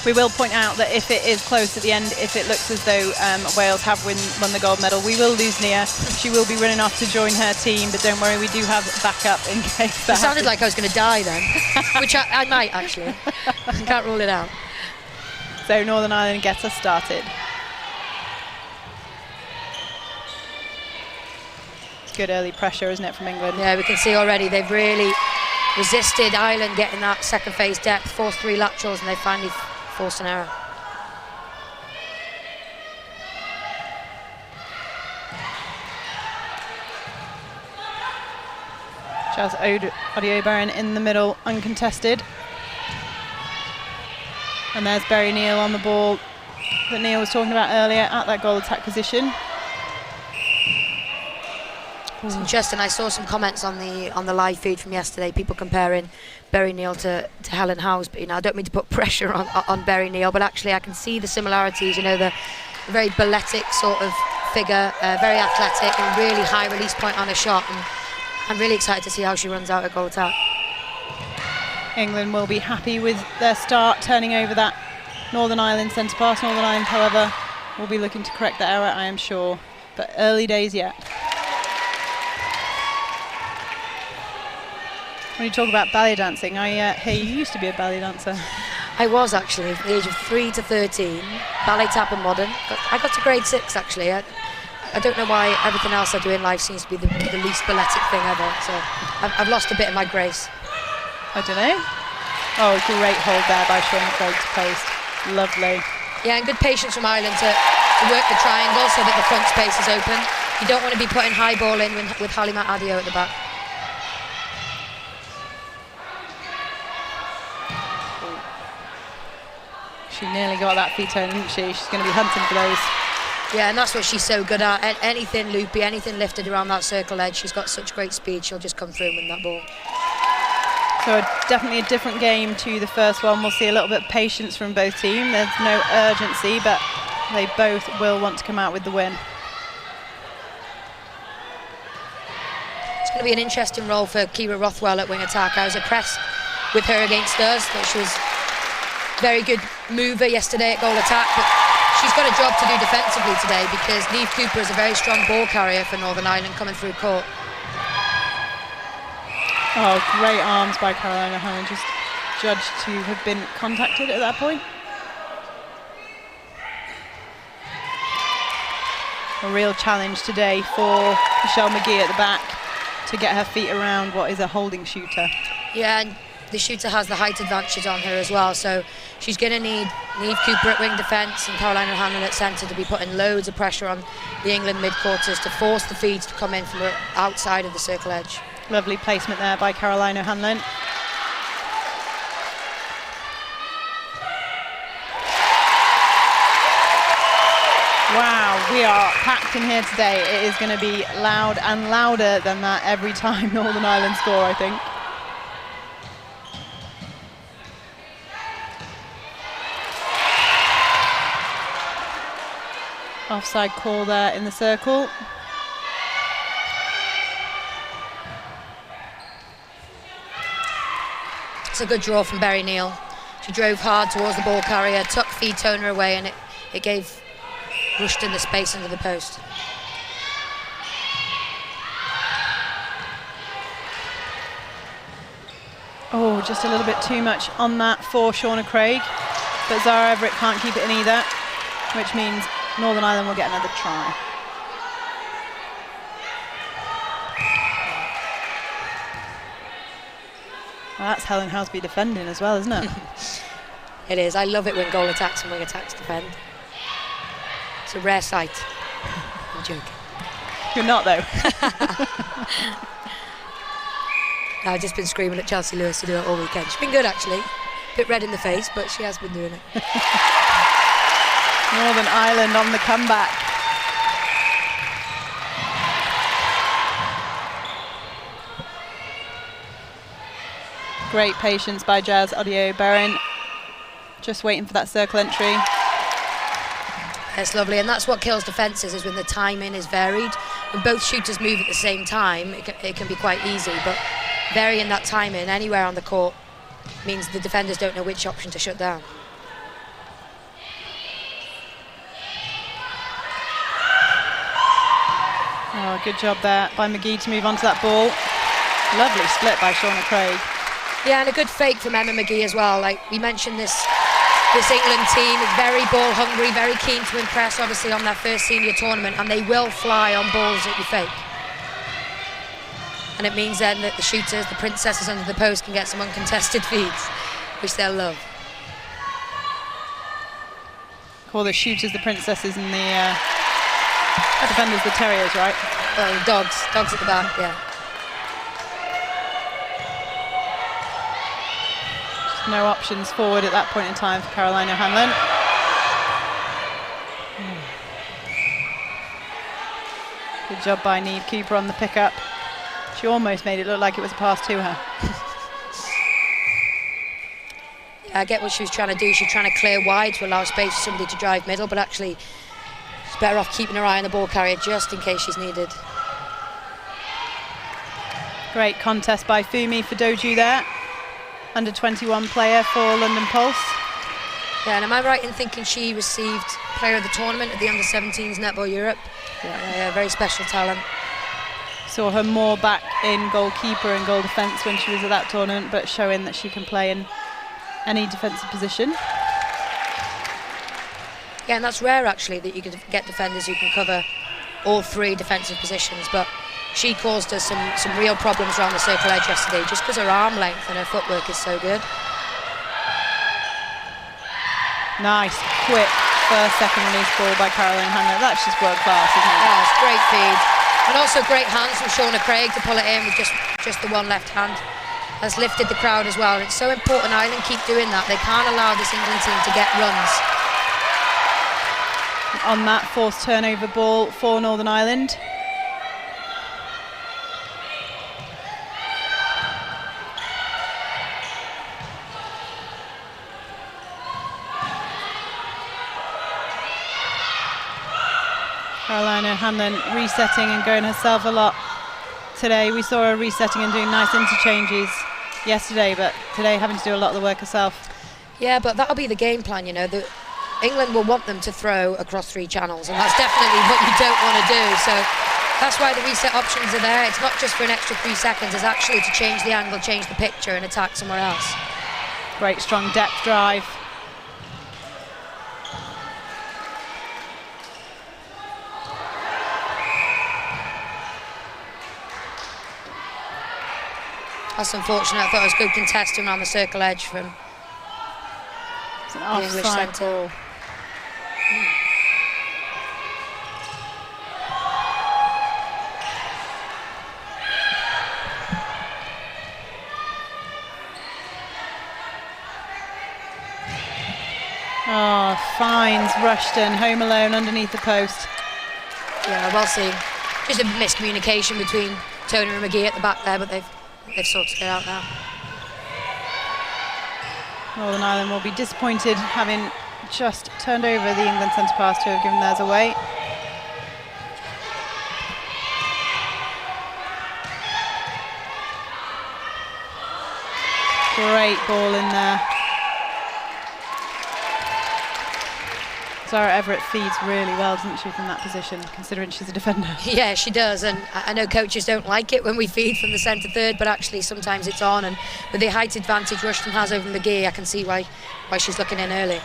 We will point out that if it is close at the end, if it looks as though Wales have won the gold medal, we will lose Nia. She will be running off to join her team, but don't worry, we do have backup in case that It sounded like I was going to die then, which I might actually. I can't rule it out. So Northern Ireland gets us started. It's good early pressure, isn't it, from England? Yeah, we can see already they've really resisted Ireland getting that second phase depth, forced 3 laterals, and they finally forced an error. Jazz Odiobaran in the middle, uncontested. And there's Berry Neal on the ball that Neil was talking about earlier at that goal attack position. It's interesting. I saw some comments on the live feed from yesterday, people comparing Berry Neal to Helen Howes, but I don't mean to put pressure on Berry Neal, but actually I can see the similarities. The very balletic sort of figure, very athletic and really high release point on a shot, and I'm really excited to see how she runs out at goal attack. England will be happy with their start, turning over that Northern Ireland centre pass. Northern Ireland, however, will be looking to correct that error, I am sure, but early days yet. When you talk about ballet dancing, I hear you used to be a ballet dancer. I was actually, from the age of 3 to 13, ballet, tap and modern. I got to grade 6 actually. I don't know why everything else I do in life seems to be the least balletic thing ever, so I've lost a bit of my grace. I don't know. Oh, great hold there by Sean Craig to post. Lovely. Yeah, and good patience from Ireland to work the triangle so that the front space is open. You don't want to be putting high ball in with Halima Adio at the back. She nearly got that feet turn, didn't she? She's going to be hunting for those. Yeah, and that's what she's so good at. Anything loopy, anything lifted around that circle edge, she's got such great speed, she'll just come through and win that ball. So definitely a different game to the first one. We'll see a little bit of patience from both teams. There's no urgency, but they both will want to come out with the win. It's going to be an interesting role for Kira Rothwell at wing attack. I was impressed with her against us, that she was a very good mover yesterday at goal attack, but she's got a job to do defensively today because Niamh Cooper is a very strong ball carrier for Northern Ireland coming through court. Oh, great arms by Carolina Hannon, just judged to have been contacted at that point. A real challenge today for Michelle McGee at the back to get her feet around what is a holding shooter. Yeah, and the shooter has the height advantage on her as well, so she's going to need Niamh Cooper at wing defence and Carolina Hannon at centre to be putting loads of pressure on the England mid-quarters to force the feeds to come in from outside of the circle edge. Lovely placement there by Carolina Hanlon. Wow, we are packed in here today. It is going to be loud and louder than that every time Northern Ireland score, I think. Offside call there in the circle. It's a good draw from Berry Neal. She drove hard towards the ball carrier, took feed toner away, and it gave Rushton the space under the post. Oh, just a little bit too much on that for Shauna Craig, but Zara Everett can't keep it in either, which means Northern Ireland will get another try. Well, that's Helen Housby defending as well, isn't it? It is. I love it when goal attacks and wing attacks defend. It's a rare sight. I'm joking. You're not, though. I've just been screaming at Chelsea Lewis to do it all weekend. She's been good, actually. A bit red in the face, but she has been doing it. Northern Ireland on the comeback. Great patience by Jazz Odiobaran. Just waiting for that circle entry. That's lovely, and that's what kills defences, is when the timing is varied. When both shooters move at the same time, it can be quite easy, but varying that timing anywhere on the court means the defenders don't know which option to shut down. Oh, good job there by McGee to move on to that ball. Lovely split by Shauna Craig. Yeah, and a good fake from Emma McGee as well. Like we mentioned, this England team is very ball hungry, very keen to impress, obviously on their first senior tournament, and they will fly on balls that you fake. And it means then that the shooters, the princesses under the post, can get some uncontested feeds, which they'll love. Call the shooters the princesses and the defenders the terriers, right? Oh, dogs at the back, yeah. Just no options forward at that point in time for Carolina Hanlon. Good job by Niamh Cooper on the pickup. She almost made it look like it was a pass to her. I get what she was trying to do. She's trying to clear wide to allow space for somebody to drive middle, but actually she's better off keeping her eye on the ball carrier just in case she's needed. Great contest by Fumi for Doju there. Under 21 player for London Pulse. Yeah, and am I right in thinking she received player of the tournament at the under 17s Netball Europe? Yeah, very special talent. Saw her more back in goalkeeper and goal defence when she was at that tournament, but showing that she can play in any defensive position. Yeah, and that's rare actually, that you can get defenders who can cover all three defensive positions, but she caused us some real problems around the circle edge yesterday just because her arm length and her footwork is so good. Nice, quick first second release ball by Caroline Hanlon. That's just world class, isn't it? Yeah, it's great feed. And also great hands from Shauna Craig to pull it in with just the one left hand. Has lifted the crowd as well. And it's so important Ireland keep doing that. They can't allow this England team to get runs. On that forced turnover ball for Northern Ireland. Carolina Hanlon resetting and going herself a lot today. We saw her resetting and doing nice interchanges yesterday, but today having to do a lot of the work herself. Yeah, but that'll be the game plan, you know. England will want them to throw across three channels, and that's definitely what you don't want to do. So that's why the reset options are there. It's not just for an extra 3 seconds, it's actually to change the angle, change the picture and attack somewhere else. Great strong depth drive. That's unfortunate. I thought it was good contesting around the circle edge from It's an the English offside centre. ball. Oh, finds Rushton home alone underneath the post. Yeah, well seen. Just a miscommunication between Tony and McGee at the back there, but they've sorted it out now. Northern Ireland will be disappointed having just turned over the England centre pass to have given theirs away. Great ball in there. Zara Everett feeds really well, doesn't she, from that position, considering she's a defender? Yeah, she does, and I know coaches don't like it when we feed from the centre third, but actually sometimes it's on, and with the height advantage Rushton has over McGee, I can see why she's looking in early.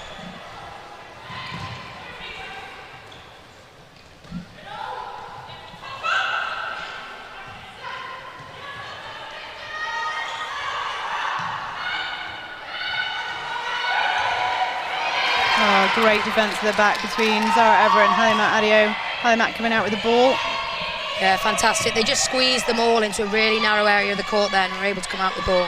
Oh, great defence at the back between Zara Everett and Halimat Adio. Halimat coming out with the ball. Yeah, fantastic. They just squeezed them all into a really narrow area of the court then and were able to come out with the ball.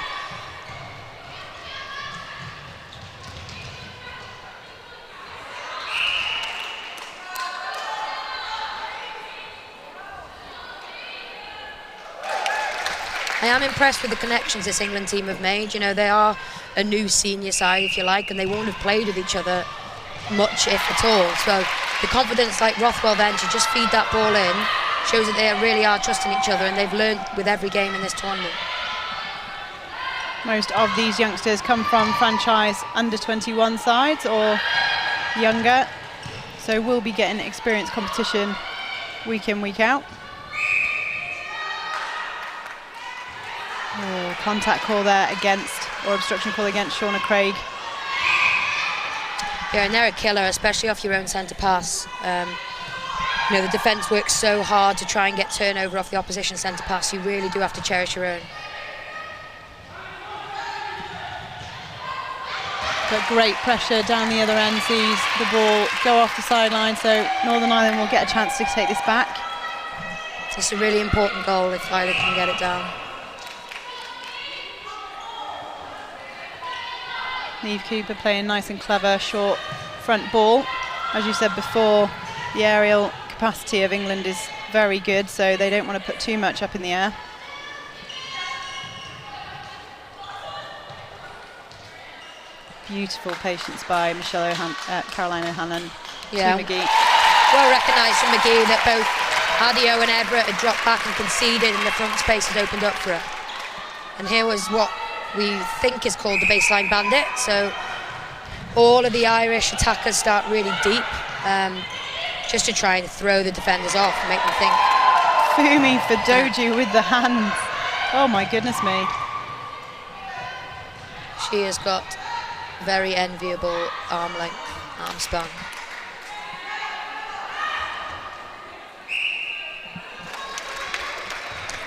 I am impressed with the connections this England team have made. You know, they are a new senior side, if you like, and they won't have played with each other much, if at all. So the confidence like Rothwell then to just feed that ball in shows that they really are trusting each other, and they've learned with every game in this tournament. Most of these youngsters come from franchise under 21 sides or younger, so we'll be getting experienced competition week in, week out. contact call there against, or obstruction call against Shauna Craig. Yeah, and they're a killer, especially off your own centre pass. You know, the defence works so hard to try and get turnover off the opposition centre pass. You really do have to cherish your own. But great pressure down the other end, sees the ball go off the sideline, so Northern Ireland will get a chance to take this back. It's a really important goal if Ireland can get it down. Niamh Cooper playing nice and clever short front ball. As you said before, the aerial capacity of England is very good, so they don't want to put too much up in the air. Beautiful patience by Caroline O'Hanlon to McGee. Well recognised from McGee that both Adio and Everett had dropped back and conceded, and the front space had opened up for her. And here was what we think is called the baseline bandit. So all of the Irish attackers start really deep, just to try and throw the defenders off and make them think. Fumi Fadoju with the hands. Oh my goodness me. She has got very enviable arm length, arm span.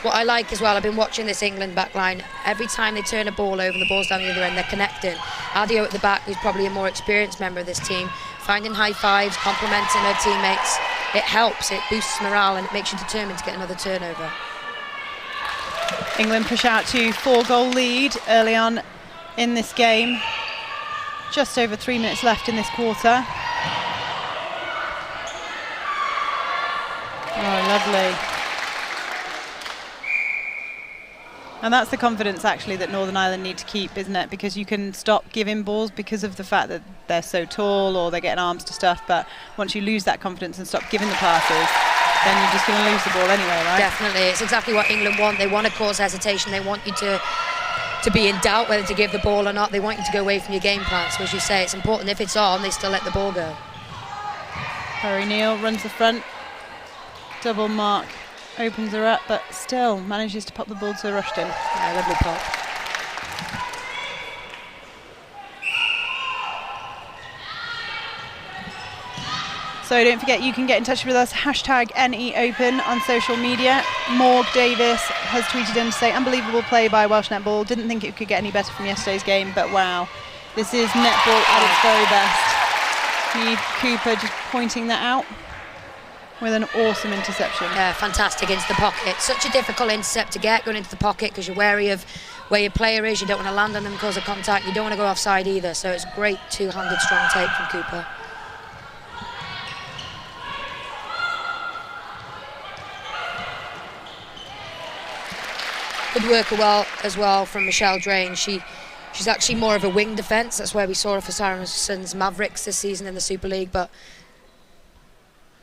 What I like as well, I've been watching this England backline. Every time they turn a ball over and the ball's down the other end, they're connecting. Adio at the back, who's probably a more experienced member of this team, finding high fives, complimenting her teammates. It helps, it boosts morale, and it makes you determined to get another turnover. England push out to 4-goal lead early on in this game. Just over 3 minutes left in this quarter. Oh, lovely. And that's the confidence actually that Northern Ireland need to keep, isn't it? Because you can stop giving balls because of the fact that they're so tall or they're getting arms to stuff, but once you lose that confidence and stop giving the passes, then you're just going to lose the ball anyway, right? Definitely. It's exactly what England want. They want to cause hesitation. They want you to be in doubt whether to give the ball or not. They want you to go away from your game plan. So as you say, it's important. If it's on, they still let the ball go. Barry Neal runs the front. Double mark opens her up, but still manages to pop the ball to Rushton. Yeah, lovely pop. So don't forget, you can get in touch with us, #NEOpen on social media. Morg Davis has tweeted in to say, unbelievable play by Welsh Netball. Didn't think it could get any better from yesterday's game, but wow. This is netball at its very best. Niamh Cooper just pointing that out with an awesome interception. Yeah, fantastic into the pocket. Such a difficult intercept to get, going into the pocket, because you're wary of where your player is. You don't want to land on them, cause a contact. You don't want to go offside either. So it's a great two-handed strong take from Cooper. Good work as well from Michelle Drain. She's actually more of a wing defence. That's where we saw her for Saracens Mavericks this season in the Super League, but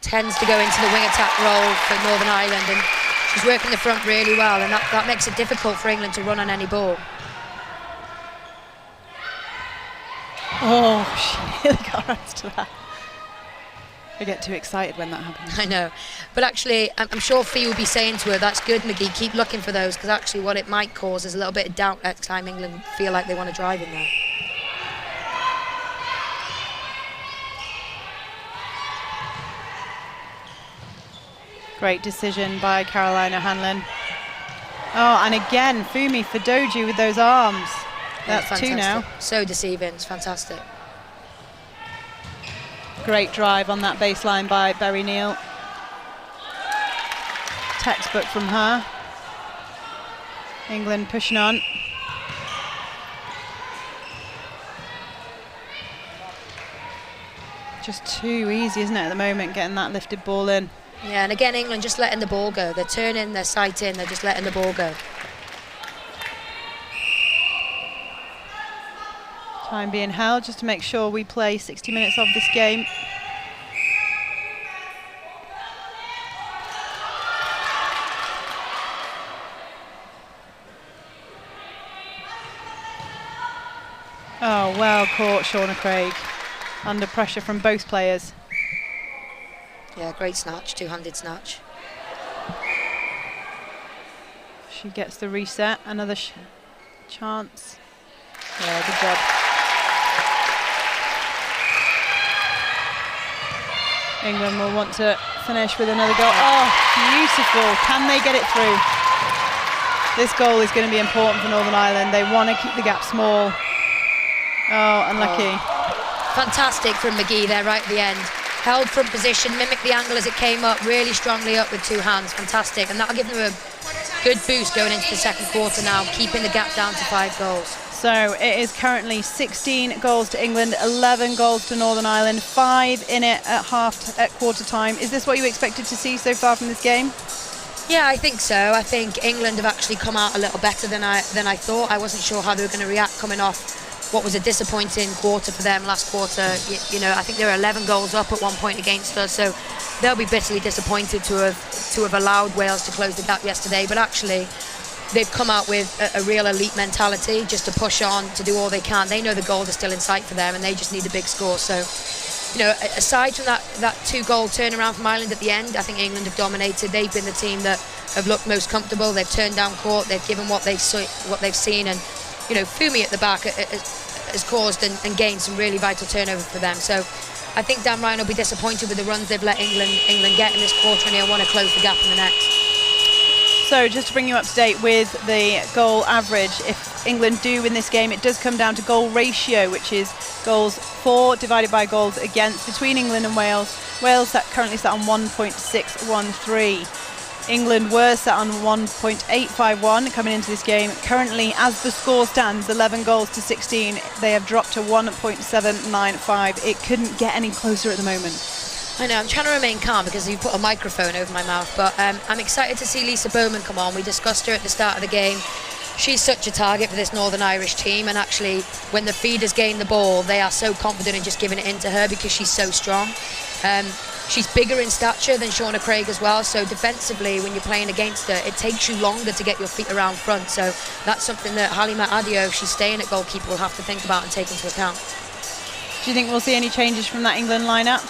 tends to go into the wing attack role for Northern Ireland, and she's working the front really well, and that makes it difficult for England to run on any ball. Oh, she nearly got right to that. I get too excited when that happens. I know, but actually I'm sure Fee will be saying to her, that's good, McGee, keep looking for those, because actually what it might cause is a little bit of doubt next time England feel like they want to drive in there. Great decision by Caroline O'Hanlon. Oh, and again, Fumi Fadoju with those arms. That's fantastic. 2 now. So deceiving, it's fantastic. Great drive on that baseline by Barry Neal. Textbook from her. England pushing on. Just too easy, isn't it, at the moment, getting that lifted ball in. Yeah, and again, England just letting the ball go. They're turning, they're sighting, they're just letting the ball go. Time being held just to make sure we play 60 minutes of this game. Oh, well caught, Shauna Craig. Under pressure from both players. Yeah, great snatch, two-handed snatch. She gets the reset. Another chance. Yeah, good job. England will want to finish with another goal. Oh, beautiful. Can they get it through? This goal is going to be important for Northern Ireland. They want to keep the gap small. Oh, unlucky. Oh. Fantastic from McGee there right at the end. Held front position, mimicked the angle as it came up, really strongly up with 2 hands. Fantastic. And that'll give them a good boost going into the second quarter now, keeping the gap down to 5 goals. So it is currently 16 goals to England, 11 goals to Northern Ireland, 5 in it at quarter time. Is this what you expected to see so far from this game? Yeah, I think so. I think England have actually come out a little better than I thought. I wasn't sure how they were going to react coming off what was a disappointing quarter for them last quarter. You know, I think they were 11 goals up at one point against us, so they'll be bitterly disappointed to have allowed Wales to close the gap yesterday. But actually, they've come out with a real elite mentality, just to push on, to do all they can. They know the goals are still in sight for them, and they just need a big score. So, you know, aside from that 2-goal turnaround from Ireland at the end, I think England have dominated. They've been the team that have looked most comfortable. They've turned down court. They've given what they've seen, and you know, Fumi at the back has caused and gained some really vital turnover for them. So I think Dan Ryan will be disappointed with the runs they've let England get in this quarter, and he'll want to close the gap in the next. So just to bring you up to date with the goal average, if England do win this game, it does come down to goal ratio, which is goals for divided by goals against between England and Wales. Wales currently sat on 1.613. England were sat on 1.851 coming into this game. Currently, as the score stands, 11 goals to 16, they have dropped to 1.795. It couldn't get any closer at the moment. I know, I'm trying to remain calm because you put a microphone over my mouth, but I'm excited to see Lisa Bowman come on. We discussed her at the start of the game. She's such a target for this Northern Irish team, and actually when the feeders gain the ball, they are so confident in just giving it into her because she's so strong. She's bigger in stature than Shauna Craig as well, so defensively when you're playing against her, it takes you longer to get your feet around front. So that's something that Halima Adio, if she's staying at goalkeeper, will have to think about and take into account. Do you think we'll see any changes from that England lineup?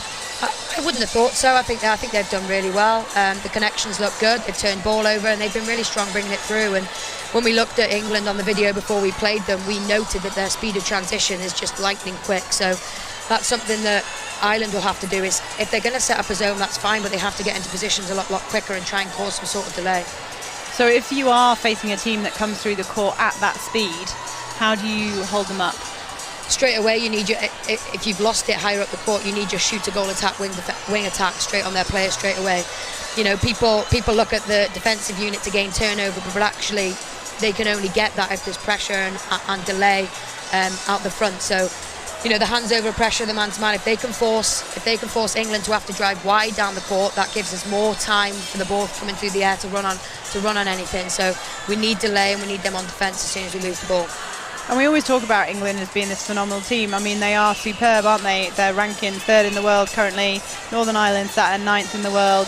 I wouldn't have thought so. I think they've done really well. The connections look good. They've turned ball over and they've been really strong bringing it through. And when we looked at England on the video before we played them, we noted that their speed of transition is just lightning quick. So that's something that Ireland will have to do. Is if they're going to set up a zone, that's fine, but they have to get into positions a lot quicker and try and cause some sort of delay. So if you are facing a team that comes through the court at that speed, how do you hold them up? Straight away, you need if you've lost it higher up the court, you need your shoot a goal attack, wing attack straight on their players straight away. You know, people look at the defensive unit to gain turnover, but actually they can only get that if there's pressure and delay out the front. So, you know, the hands over pressure, the man to man. If they can force England to have to drive wide down the court, that gives us more time for the ball coming through the air to run on anything. So we need delay and we need them on defence as soon as we lose the ball. And we always talk about England as being this phenomenal team. I mean, they are superb, aren't they? Their ranking 3rd in the world currently. Northern Ireland sat at 9th in the world.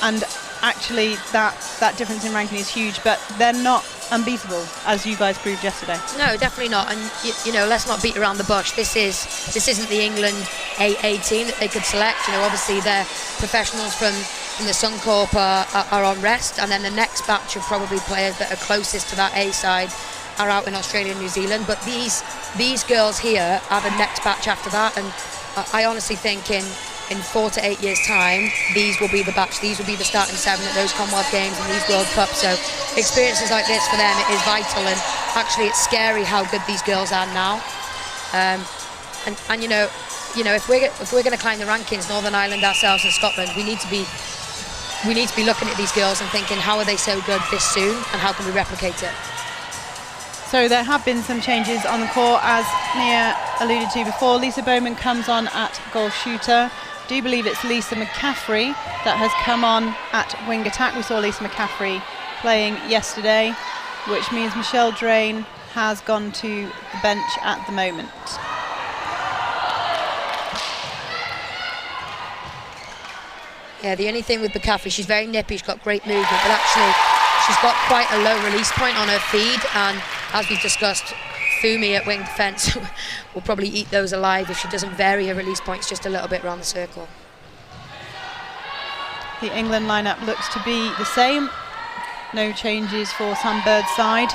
And actually, that difference in ranking is huge, but they're not unbeatable, as you guys proved yesterday. No, definitely not. And you know, let's not beat around the bush. This isn't the England AA team that they could select. You know, obviously their professionals from the Suncorp are on rest, and then the next batch of probably players that are closest to that A side are out in Australia and New Zealand. But these girls here are the next batch after that, and I honestly think in 4 to 8 years' time, these will be the batch. These will be the starting 7 at those Commonwealth Games and these World Cups. So experiences like this for them, it is vital, and actually it's scary how good these girls are now. And you know, if we're going to climb the rankings, Northern Ireland, ourselves, and Scotland, we need to be looking at these girls and thinking, how are they so good this soon, and how can we replicate it? So there have been some changes on the court, as Nia alluded to before. Lisa Bowman comes on at goal shooter. I do believe it's Lisa McCaffrey that has come on at wing attack. We saw Lisa McCaffrey playing yesterday, which means Michelle Drain has gone to the bench at the moment. Yeah, the only thing with McCaffrey, she's very nippy, she's got great movement, but actually she's got quite a low release point on her feed, and as we've discussed, Fumi at wing defence will probably eat those alive if she doesn't vary her release points just a little bit around the circle. The England lineup looks to be the same. No changes for Sam Bird's side.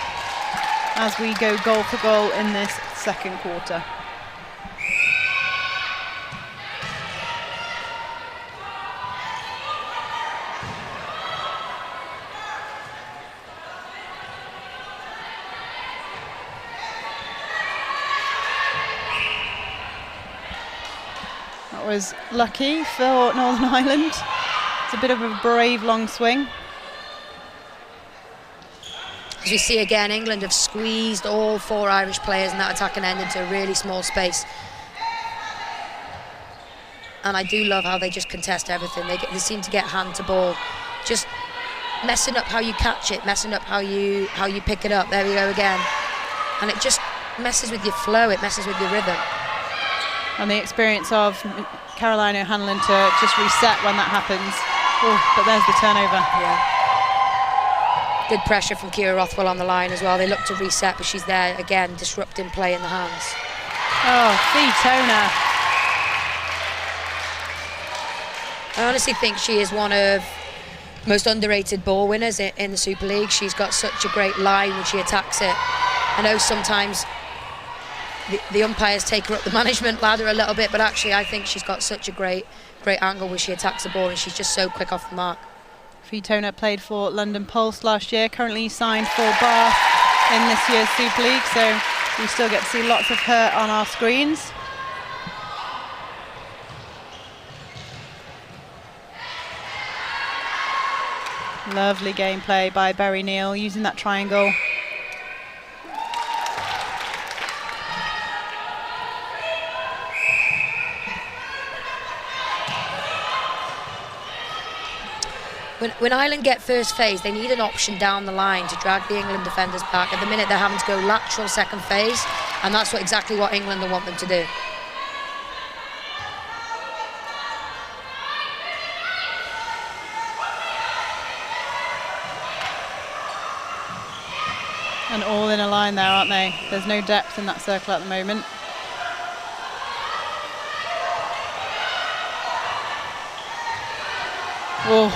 as we go goal for goal in this second quarter. That was lucky for Northern Ireland. It's a bit of a brave long swing. As we see again, England have squeezed all 4 Irish players in that attacking end into a really small space. And I do love how they just contest everything. They seem to get hand to ball, just messing up how you catch it, messing up how you pick it up. There we go again. And it just messes with your flow, it messes with your rhythm. And the experience of Caroline O'Hanlon to just reset when that happens. Oh, but there's the turnover. Yeah. Good pressure from Ciara Rothwell on the line as well. They look to reset, but she's there again, disrupting play in the hands. Oh, Fiona. I honestly think she is one of most underrated ball winners in the Super League. She's got such a great line when she attacks it. I know sometimes the umpires take her up the management ladder a little bit, but actually I think she's got such a great angle where she attacks the ball, and she's just so quick off the mark. Fiona played for London Pulse last year, currently signed for Bath in this year's Super League, so we still get to see lots of her on our screens. Lovely gameplay by Berry Neal using that triangle. When Ireland get first phase, they need an option down the line to drag the England defenders back. At the minute, they're having to go lateral second phase, and that's exactly what England will want them to do. And all in a line there, aren't they? There's no depth in that circle at the moment. Oh,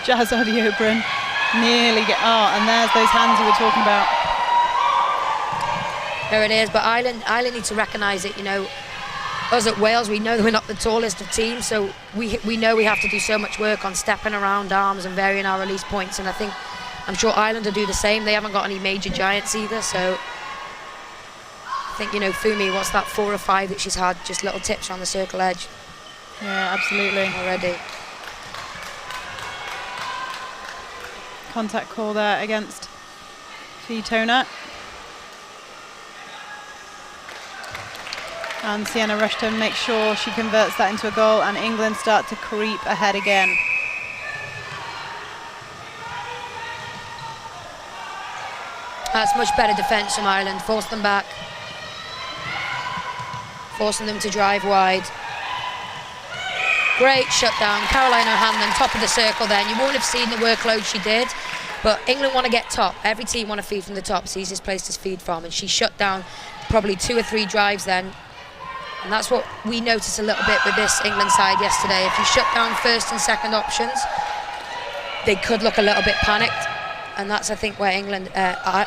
Jazz Odeobrin nearly get. Oh, and there's those hands we were talking about. There it is. But Ireland need to recognise it. You know, us at Wales, we know that we're not the tallest of teams, so we know we have to do so much work on stepping around arms and varying our release points. And I'm sure Ireland will do the same. They haven't got any major giants either, so I think, you know, Fumi, what's that, 4 or 5 that she's had, just little tips on the circle edge. Yeah, absolutely. Already. Contact call there against Fiona. And Sienna Rushton makes sure she converts that into a goal, and England start to creep ahead again. That's much better defence from Ireland. Force them back. Forcing them to drive wide. Great shutdown. Caroline O'Hanlon, top of the circle then. You won't have seen the workload she did, but England want to get top. Every team want to feed from the top. It's the easiest place to feed from, and she shut down probably 2 or 3 drives then. And that's what we noticed a little bit with this England side yesterday. If you shut down first and second options, they could look a little bit panicked. And that's, I think, where England,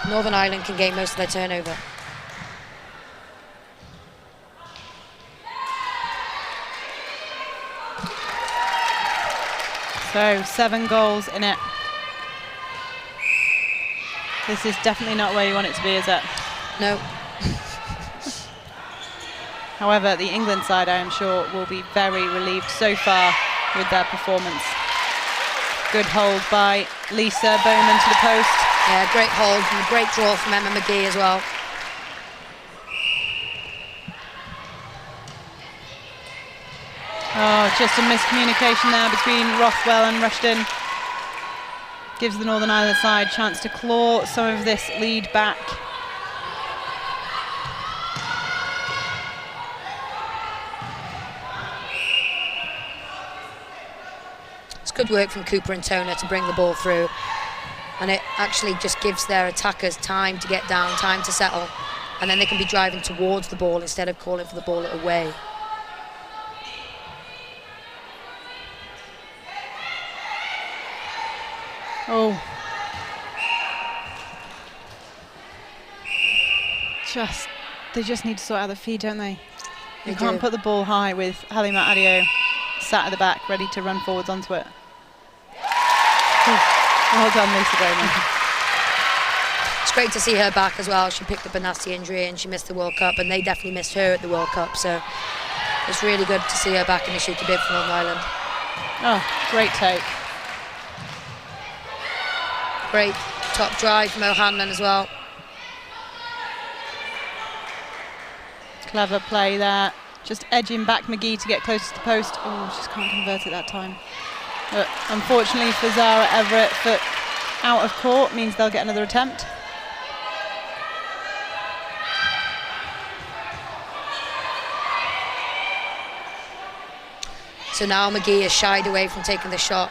Northern Ireland can gain most of their turnover. So 7 goals in it. This is definitely not where you want it to be, is it? No. However, the England side, I am sure, will be very relieved so far with their performance. Good hold by Lisa Bowman to the post. Yeah, great hold and a great draw from Emma McGee as well. Oh, just a miscommunication there between Rothwell and Rushton. Gives the Northern Ireland side a chance to claw some of this lead back. It's good work from Cooper and Toner to bring the ball through. And it actually just gives their attackers time to get down, time to settle. And then they can be driving towards the ball instead of calling for the ball away. Oh. they just need to sort out the feed, don't they? They You can't do. put the ball high with Halima Adio sat at the back, ready to run forwards onto it. Well done, Lisa Bowman. It's great to see her back as well. She picked up a nasty injury and she missed the World Cup, and they definitely missed her at the World Cup. So it's really good to see her back in the shooter bib for Northern Ireland. Oh, great take. Great top drive from O'Hanlon as well. Clever play there. Just edging back McGee to get close to the post. Oh, just can't convert it that time. But unfortunately for Zara Everett, foot out of court means they'll get another attempt. So now McGee is shied away from taking the shot,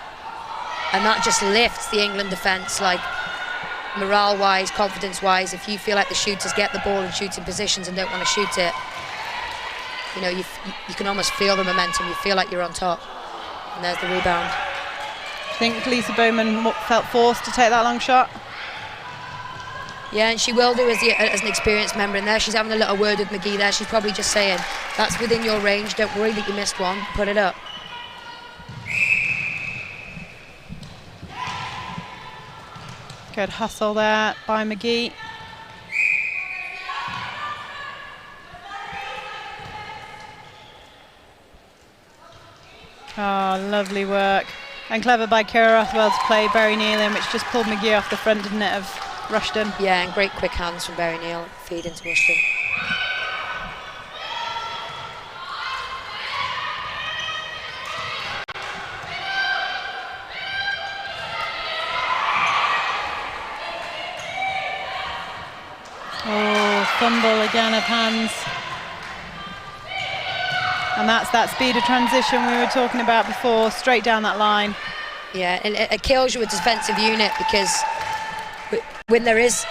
and that just lifts the England defence, like morale-wise, confidence-wise. If you feel like the shooters get the ball in shooting positions and don't want to shoot it, you know, you can almost feel the momentum. You feel like you're on top, and there's the rebound. I think Lisa Bowman felt forced to take that long shot. Yeah, and she will do as an experienced member in there. She's having a little word with McGee there. She's probably just saying, that's within your range. Don't worry that you missed one. Put it up. Good hustle there by McGee. Oh, lovely work. And clever by Kira Rothwell to play Barry Neal in, which just pulled McGee off the front net of Rushton. Yeah, and great quick hands from Barry Neal. Feed into Rushton. Oh, fumble again of hands. And that's that speed of transition we were talking about before, straight down that line. Yeah, and it kills you with defensive unit, because when there is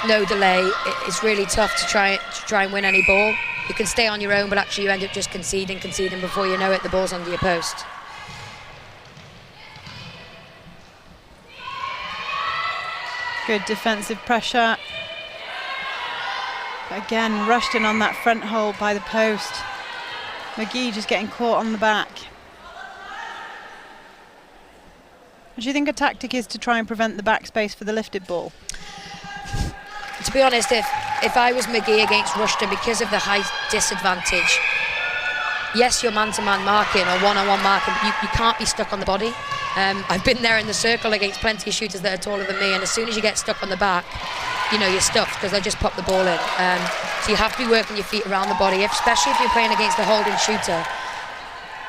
no delay, it's really tough to try and win any ball. You can stay on your own, but actually you end up just conceding before you know it, the ball's under your post. Good defensive pressure. But again, Rushton on that front hole by the post. McGee just getting caught on the back. Do you think a tactic is to try and prevent the backspace for the lifted ball? To be honest, if I was McGee against Rushton, because of the height disadvantage, yes, you're man-to-man marking or one-on-one marking, but you can't be stuck on the body. I've been there in the circle against plenty of shooters that are taller than me, and as soon as you get stuck on the back, you know, you're stuffed, because they'll just pop the ball in. So you have to be working your feet around the body, especially if you're playing against a holding shooter.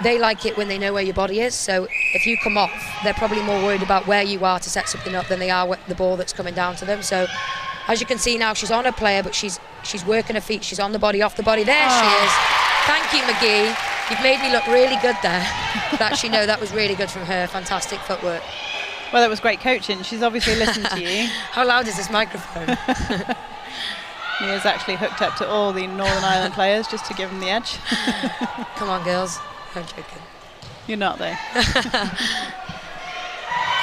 They like it when they know where your body is, so if you come off, they're probably more worried about where you are to set something up than they are the ball that's coming down to them. So as you can see now, she's on her player, but she's working her feet. She's on the body, off the body. There she is. Thank you, McGee. You've made me look really good there. But actually, no, that was really good from her. Fantastic footwork. Well, that was great coaching. She's obviously listened to you. How loud is this microphone? Mia's actually hooked up to all the Northern Ireland players just to give them the edge. Come on, girls. I'm joking. You're not, though.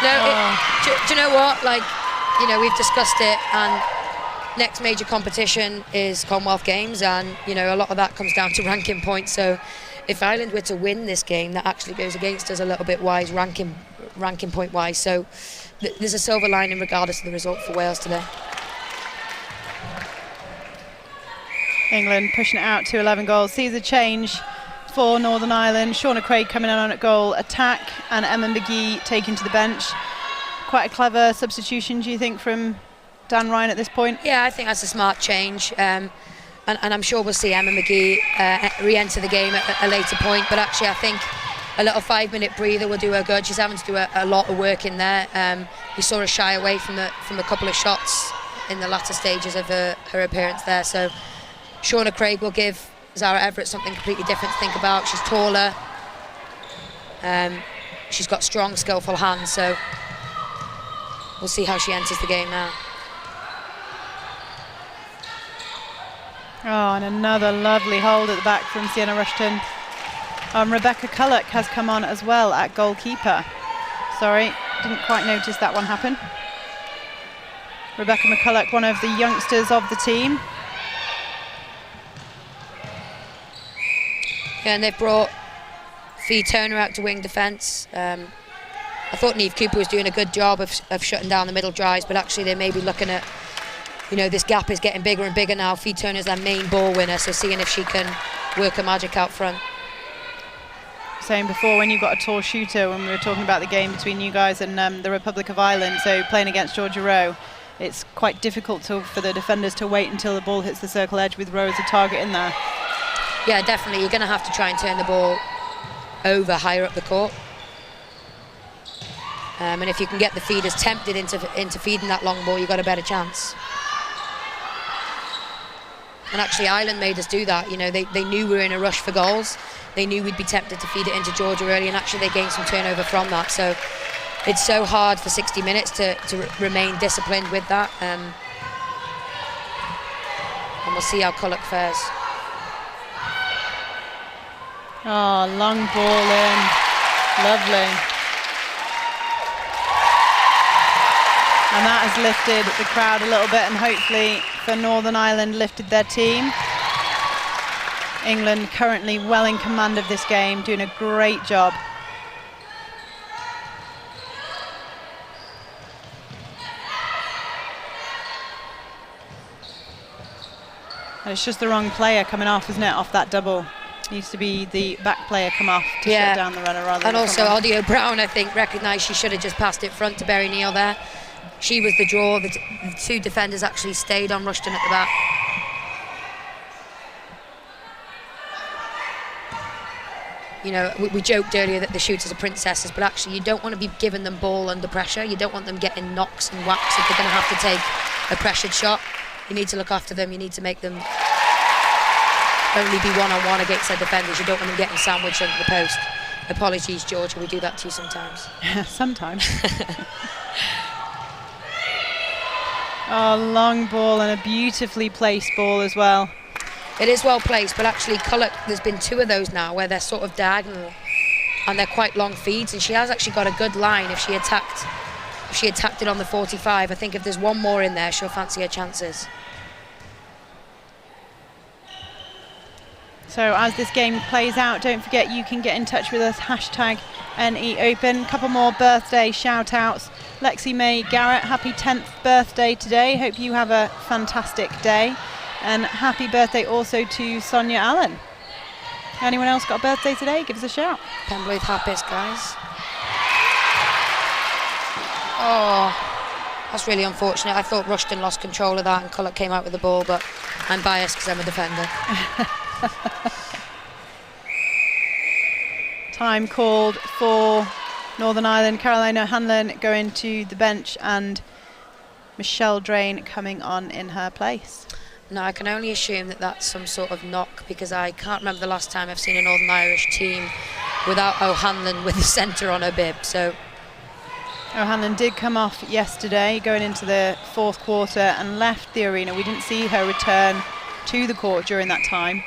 No, do you know what? Like, you know, we've discussed it, and next major competition is Commonwealth Games, and, you know, a lot of that comes down to ranking points. So if Ireland were to win this game, that actually goes against us a little bit wise, ranking point wise. So there's a silver lining regardless of the result for Wales today. England pushing it out to 11 goals. Sees a change for Northern Ireland. Shauna Craig coming on at goal attack, and Emma McGee taken to the bench. Quite a clever substitution, do you think, from Dan Ryan at this point? Yeah, I think that's a smart change. And I'm sure we'll see Emma McGee re-enter the game at a later point. But actually, I think a little 5-minute breather will do her good. She's having to do a lot of work in there. We saw her shy away from a couple of shots in the latter stages of her appearance there. So Shauna Craig will give Zara Everett something completely different to think about. She's taller. She's got strong, skillful hands. So we'll see how she enters the game now. Oh, and another lovely hold at the back from Sienna Rushton. Rebecca Culloch has come on as well at goalkeeper. Sorry, didn't quite notice that one happen. Rebecca McCulloch, one of the youngsters of the team. Yeah, and they've brought Fee Turner out to wing defence. I thought Niamh Cooper was doing a good job of shutting down the middle drives, but actually they may be looking at, this gap is getting bigger and bigger now. Fee Turner's their main ball winner, so seeing if she can work her magic out front. Saying before, when you've got a tall shooter, when we were talking about the game between you guys and the Republic of Ireland, so playing against Georgia Rowe, it's quite difficult for the defenders to wait until the ball hits the circle edge with Rowe as a target in there. Yeah, definitely. You're going to have to try and turn the ball over higher up the court. And if you can get the feeders tempted into feeding that long ball, you've got a better chance. And actually, Ireland made us do that. They knew we were in a rush for goals. They knew we'd be tempted to feed it into Georgia early, and actually they gained some turnover from that. So it's so hard for 60 minutes to remain disciplined with that. And we'll see how Culloch fares. Oh, long ball in. Lovely. And that has lifted the crowd a little bit, and hopefully for Northern Ireland lifted their team. England currently well in command of this game, doing a great job. And it's just the wrong player coming off, isn't it, off that double. Needs to be the back player come off to shut down the runner rather than. And also Audio Brown, I think, recognised she should have just passed it front to Berry Neal there. She was the draw. The two defenders actually stayed on Rushton at the back. We joked earlier that the shooters are princesses, but actually you don't want to be giving them ball under pressure. You don't want them getting knocks and whacks if they're going to have to take a pressured shot. You need to look after them. You need to make them only be one-on-one against their defenders. You don't want them getting sandwiched under the post. Apologies, Georgia, we do that to you sometimes. Sometimes. Oh, long ball and a beautifully placed ball as well. It is well placed, but actually Culloch, there's been two of those now where they're sort of diagonal and they're quite long feeds, and she has actually got a good line if she attacked it on the 45. I think if there's one more in there, she'll fancy her chances. So as this game plays out, don't forget you can get in touch with us, #NEOpen. Couple more birthday shout outs. Lexi May Garrett, happy 10th birthday today. Hope you have a fantastic day. And happy birthday also to Sonia Allen. Anyone else got a birthday today? Give us a shout. Pembroke Happis, guys. Oh, that's really unfortunate. I thought Rushton lost control of that and Culloch came out with the ball, but I'm biased because I'm a defender. Time called for Northern Ireland. Caroline O'Hanlon going to the bench and Michelle Drain coming on in her place. No, I can only assume that that's some sort of knock, because I can't remember the last time I've seen a Northern Irish team without O'Hanlon with the centre on her bib. So O'Hanlon did come off yesterday going into the fourth quarter and left the arena. We didn't see her return to the court during that time.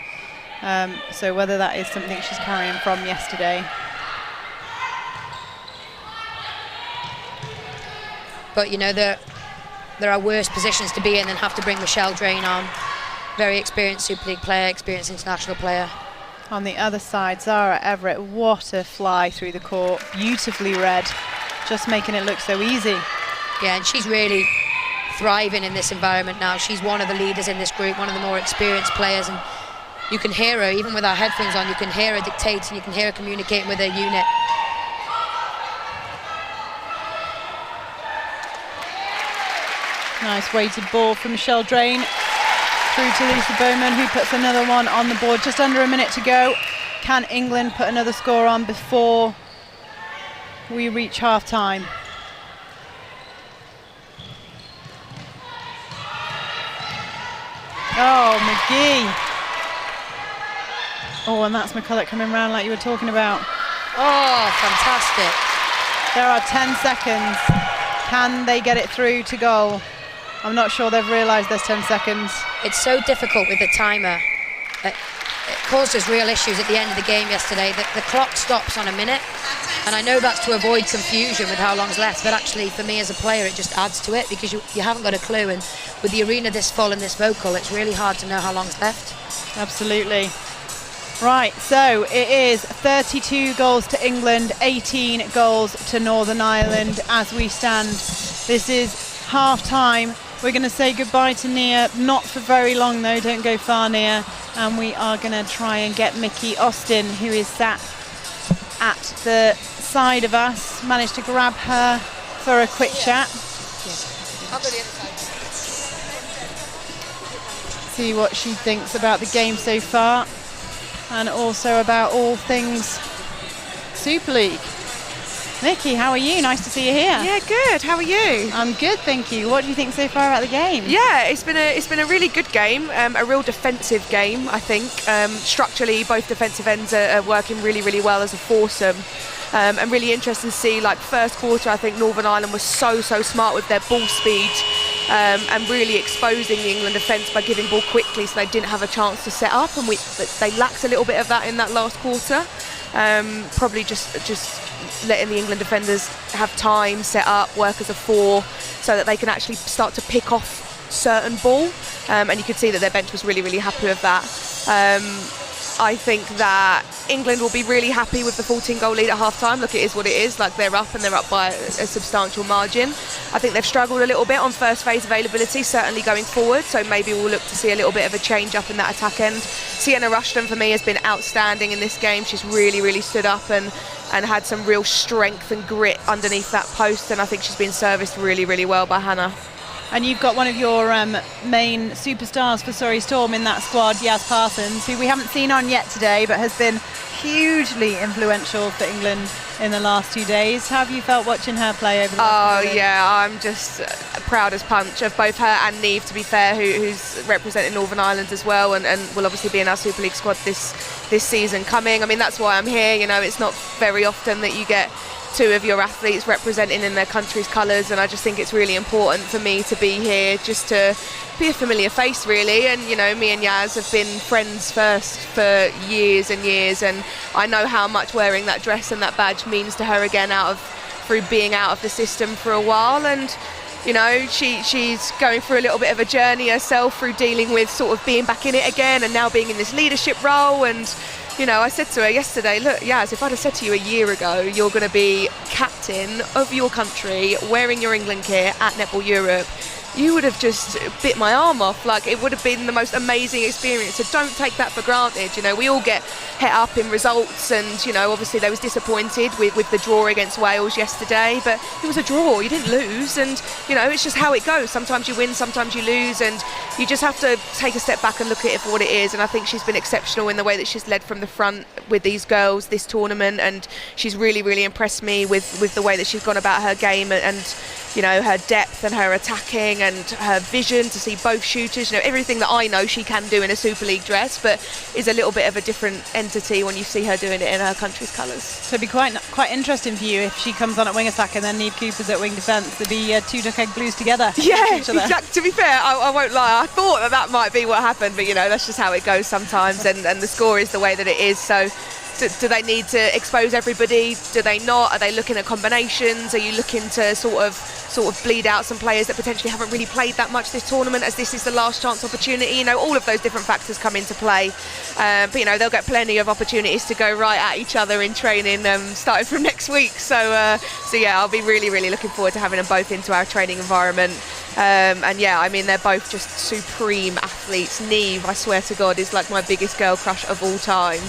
So whether that is something she's carrying from yesterday. But there are worse positions to be in than have to bring Michelle Drain on. Very experienced Super League player, experienced international player. On the other side, Zara Everett, what a fly through the court. Beautifully read, just making it look so easy. Yeah, and she's really thriving in this environment now. She's one of the leaders in this group, one of the more experienced players, and you can hear her, even with our headphones on, you can hear her dictating, you can hear her communicating with her unit. Nice weighted ball from Michelle Drain through to Lisa Bowman, who puts another one on the board. Just under a minute to go. Can England put another score on before we reach half time? Oh, McGee. Oh, and that's McCulloch coming round like you were talking about. Oh, fantastic. There are 10 seconds. Can they get it through to goal? I'm not sure they've realised there's 10 seconds. It's so difficult with the timer. It caused us real issues at the end of the game yesterday. The clock stops on a minute, and I know that's to avoid confusion with how long's left, but actually for me as a player it just adds to it, because you haven't got a clue, and with the arena this full and this vocal, it's really hard to know how long's left. Absolutely. Right, so it is 32 goals to England, 18 goals to Northern Ireland as we stand. This is half-time. We're going to say goodbye to Nia, not for very long though, don't go far, Nia. And we are going to try and get Mickey Austin, who is sat at the side of us, managed to grab her for a quick chat. I'll go the other side. See what she thinks about the game so far, and also about all things Super League. Mickey, how are you? Nice to see you here. Yeah, good. How are you? I'm good, thank you. What do you think so far about the game? Yeah, it's been a really good game, a real defensive game, I think. Structurally, both defensive ends are working really, really well as a foursome. And really interesting to see, like, first quarter, I think Northern Ireland was so smart with their ball speed and really exposing the England defence by giving ball quickly, so they didn't have a chance to set up, and they lacked a little bit of that in that last quarter. Probably just letting the England defenders have time, set up, work as a four, so that they can actually start to pick off certain ball. And you could see that their bench was really, really happy with that. I think that England will be really happy with the 14-goal lead at half-time. Look, it is what it is. Like, they're up, and they're up by a substantial margin. I think they've struggled a little bit on first phase availability, certainly going forward, so maybe we'll look to see a little bit of a change up in that attack end. Sienna Rushton, for me, has been outstanding in this game. She's really, really stood up and had some real strength and grit underneath that post, and I think she's been serviced really, really well by Hannah. And you've got one of your main superstars for Surrey Storm in that squad, Yaz Parsons, who we haven't seen on yet today, but has been hugely influential for England in the last 2 days. How have you felt watching her play over the last 2 days? Yeah, I'm just proud as punch of both her and Niamh, to be fair, who's representing Northern Ireland as well, and will obviously be in our Super League squad this season coming. I mean, that's why I'm here. You know, it's not very often that you get two of your athletes representing in their country's colours, and I just think it's really important for me to be here, just to be a familiar face, really. And you know, me and Yaz have been friends first for years and years, and I know how much wearing that dress and that badge means to her again, through being out of the system for a while. And you know, she's going through a little bit of a journey herself through dealing with sort of being back in it again and now being in this leadership role. And you know, I said to her yesterday, look, Yaz, if I'd have said to you a year ago, you're going to be captain of your country, wearing your England kit at Netball Europe, you would have just bit my arm off. Like, it would have been the most amazing experience. So don't take that for granted. You know, we all get het up in results, and you know, obviously they was disappointed with the draw against Wales yesterday, but it was a draw, you didn't lose. And you know, it's just how it goes. Sometimes you win, sometimes you lose, and you just have to take a step back and look at it for what it is. And I think she's been exceptional in the way that she's led from the front with these girls this tournament, and she's really, really impressed me with the way that she's gone about her game, and you know, her depth and her attacking and her vision to see both shooters, you know, everything that I know she can do in a Super League dress, but is a little bit of a different entity when you see her doing it in her country's colours. So it'd be quite interesting for you if she comes on at wing attack and then Niamh Cooper's at wing defence. There'd be two duck egg blues together. Yeah, exactly. To be fair, I won't lie, I thought that might be what happened, but you know, that's just how it goes sometimes, and the score is the way that it is. So do they need to expose everybody? Do they not? Are they looking at combinations? Are you looking to sort of bleed out some players that potentially haven't really played that much this tournament, as this is the last chance opportunity? You know, all of those different factors come into play. But you know, they'll get plenty of opportunities to go right at each other in training, starting from next week. So yeah, I'll be really, really looking forward to having them both into our training environment. And yeah, I mean, they're both just supreme athletes. Niamh, I swear to God, is like my biggest girl crush of all time.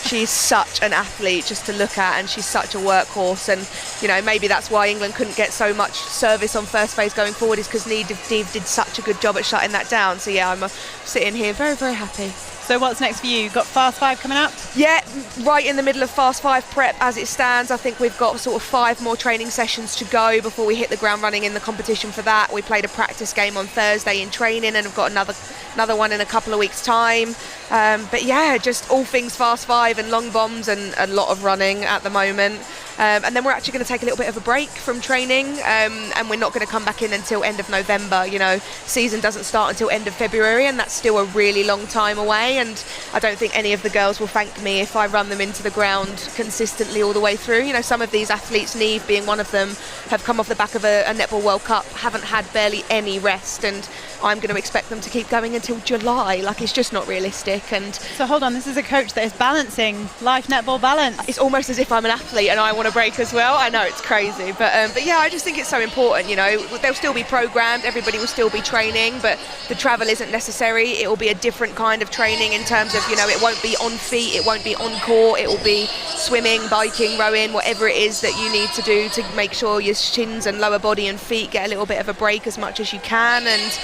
She's such an athlete just to look at, and she's such a workhorse. And you know, maybe that's why England couldn't get so much service on first phase going forward, is because Niamh did such a good job at shutting that down. So yeah, I'm sitting here very, very happy. So what's next for you? Got Fast 5 coming up? Yeah, right in the middle of Fast 5 prep as it stands. I think we've got sort of 5 more training sessions to go before we hit the ground running in the competition for that. We played a practice game on Thursday in training, and I've got another one in a couple of weeks' time. But yeah, just all things Fast 5 and long bombs and a lot of running at the moment. And then we're actually going to take a little bit of a break from training, and we're not going to come back in until end of November. You know, season doesn't start until end of February, and that's still a really long time away. And I don't think any of the girls will thank me if I run them into the ground consistently all the way through. You know, some of these athletes, Niamh being one of them, have come off the back of a Netball World Cup, haven't had barely any rest, and I'm going to expect them to keep going until July. Like, it's just not realistic. And so hold on, this is a coach that is balancing life netball balance. it's almost as if I'm an athlete and I want to break as well. I know it's crazy, but yeah, I just think it's so important. You know, they'll still be programmed, everybody will still be training, but the travel isn't necessary. It will be a different kind of training in terms of, you know, it won't be on feet, it won't be on court, it will be swimming, biking, rowing, whatever it is that you need to do to make sure your shins and lower body and feet get a little bit of a break as much as you can. And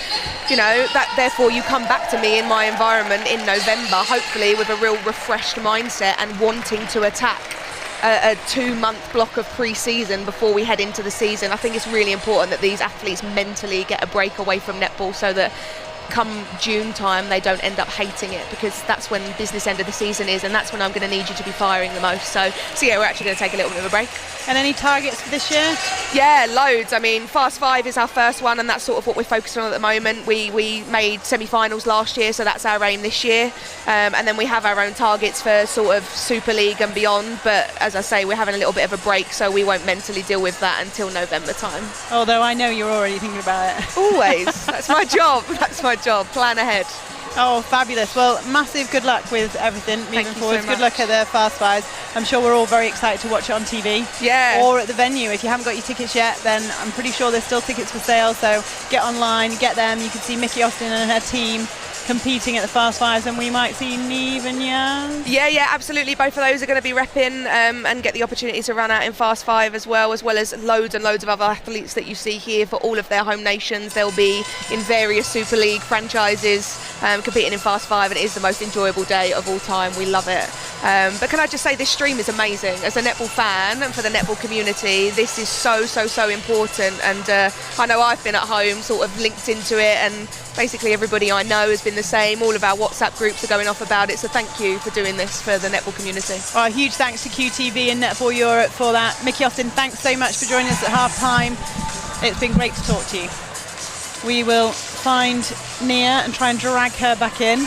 you know, that therefore you come back to me in my environment in November, hopefully with a real refreshed mindset and wanting to attack a 2-month block of pre-season before we head into the season. I think it's really important that these athletes mentally get a break away from netball so that come June time they don't end up hating it, because that's when business end of the season is, and that's when I'm going to need you to be firing the most. So yeah, we're actually going to take a little bit of a break. And any targets for this year? Yeah, loads. I mean, Fast 5 is our first one, and that's sort of what we're focusing on at the moment. We made semi-finals last year, so that's our aim this year. And then we have our own targets for sort of Super League and beyond. But as I say, we're having a little bit of a break, so we won't mentally deal with that until November time. Although I know you're already thinking about it. Always. That's my job. That's my job. Plan ahead. Oh, fabulous. Well, massive good luck with everything moving forward. So good luck at the Fast Fives. I'm sure we're all very excited to watch it on TV. Yeah. Or at the venue. If you haven't got your tickets yet, then I'm pretty sure there's still tickets for sale. So get online, get them. You can see Mickey Austin and her team competing at the Fast Fives, and we might see Neve and Yaz. Yeah, absolutely. Both of those are going to be repping and get the opportunity to run out in Fast 5 as well as loads and loads of other athletes that you see here for all of their home nations. They'll be in various Super League franchises competing in Fast 5, and it is the most enjoyable day of all time. We love it. But can I just say, this stream is amazing. As a netball fan and for the netball community, this is so important. And I know I've been at home sort of linked into it, and basically everybody I know has been the same. All of our WhatsApp groups are going off about it, so thank you for doing this for the netball community. Well, a huge thanks to QTV and Netball Europe for that. Mickey Austin, thanks so much for joining us at half time. It's been great to talk to you. We will find Nia and try and drag her back in.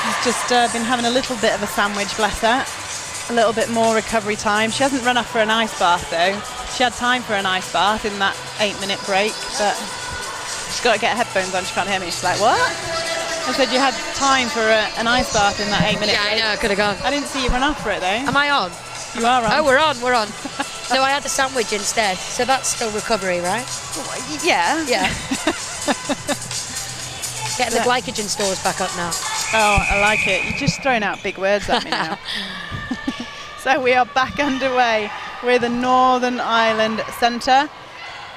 She's just been having a little bit of a sandwich, bless her. A little bit more recovery time. She hasn't run off for an ice bath though. She had time for an ice bath in that 8-minute break, but she's got to get headphones on. She can't hear me. She's like, what? I said you had time for an ice bath in that 8-minute break. Yeah, I know, I could have gone. I didn't see you run off for it though. Am I on? You are on. Oh, we're on. No, I had the sandwich instead, so that's still recovery, right? Yeah. Yeah. Getting the glycogen stores back up now. Oh, I like it. You're just throwing out big words at me now. So we are back underway with the Northern Ireland Centre.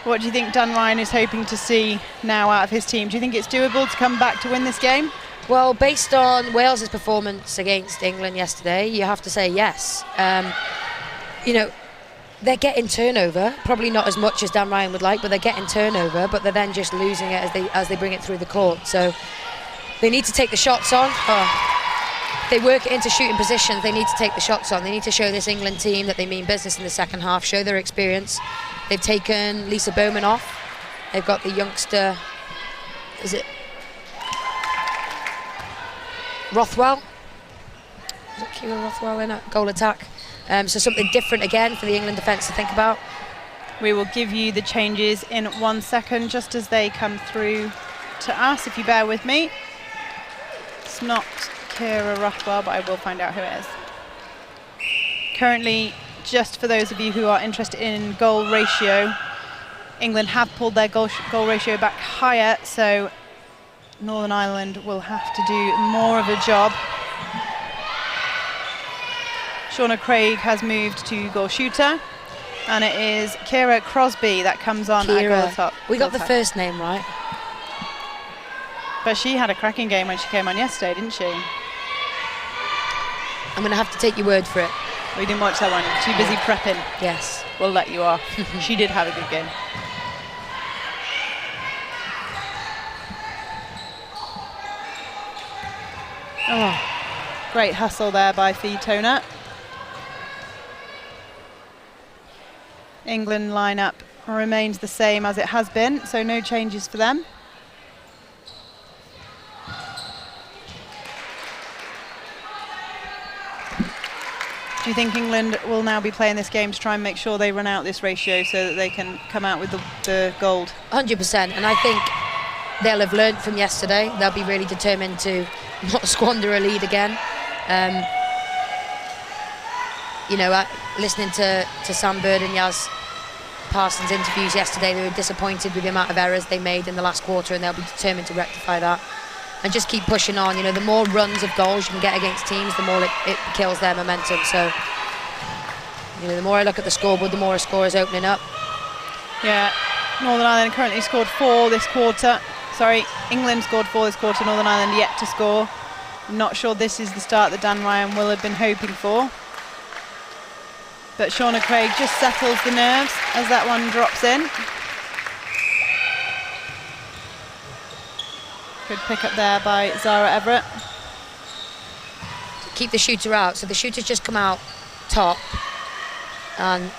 What do you think Dan Ryan is hoping to see now out of his team? Do you think it's doable to come back to win this game? Well, based on Wales's performance against England yesterday, you have to say yes. You know, they're getting turnover, probably not as much as Dan Ryan would like, but they're getting turnover, but they're then just losing it as they bring it through the court. So they need to take the shots on. They work it into shooting positions, they need to take the shots on. They need to show this England team that they mean business in the second half, show their experience. They've taken Lisa Bowman off. They've got the youngster, is it Rothwell? Is it Kira Rothwell in a goal attack? So something different again for the England defence to think about. We will give you the changes in 1 second, just as they come through to us, if you bear with me. It's not Kira Rothwell, but I will find out who it is. Currently, just for those of you who are interested in goal ratio, England have pulled their goal ratio back higher, so Northern Ireland will have to do more of a job. Shauna Craig has moved to goal shooter, and it is Kira Crosby that comes on at goal top. We got the first name right. But she had a cracking game when she came on yesterday, didn't she? I'm going to have to take your word for it. We didn't watch that one. Too busy prepping. Yes. We'll let you off. She did have a good game. Oh, great hustle there by Fiona. England lineup remains the same as it has been, so no changes for them. Do you think England will now be playing this game to try and make sure they run out this ratio so that they can come out with the gold? 100%, and I think they'll have learnt from yesterday. They'll be really determined to not squander a lead again. Listening to Sam Bird and Yaz Parsons' interviews yesterday, they were disappointed with the amount of errors they made in the last quarter, and they'll be determined to rectify that and just keep pushing on. The more runs of goals you can get against teams, the more it kills their momentum. So the more I look at the scoreboard, the more a score is opening up. Yeah, Northern Ireland currently scored 4 this quarter. Sorry, England scored 4 this quarter, Northern Ireland yet to score. I'm not sure this is the start that Dan Ryan will have been hoping for. But Shauna Craig just settles the nerves as that one drops in. Good pick up there by Zara Everett. Keep the shooter out. So the shooter's just come out top. And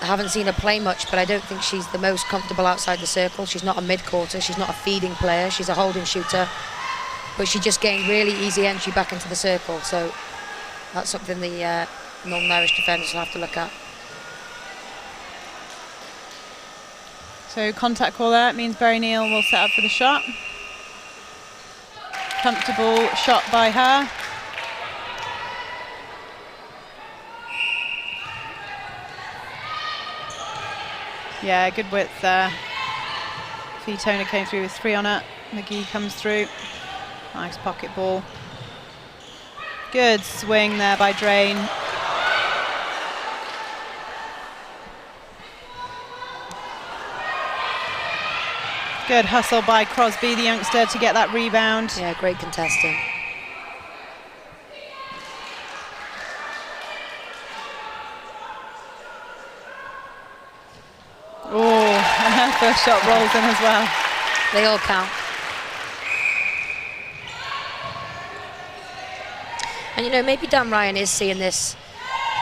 I haven't seen her play much, but I don't think she's the most comfortable outside the circle. She's not a mid-quarter. She's not a feeding player. She's a holding shooter. But she just gained really easy entry back into the circle. So that's something the Northern Irish defenders will have to look at. So contact call there. It means Berry Neal will set up for the shot. Comfortable shot by her. Yeah, good width there. Fietona came through with 3 on it. McGee comes through. Nice pocket ball. Good swing there by Drain. Good hustle by Crosby, the youngster, to get that rebound. Yeah, great contestant. Oh, and her first shot rolls in as well. They all count. And maybe Dan Ryan is seeing this,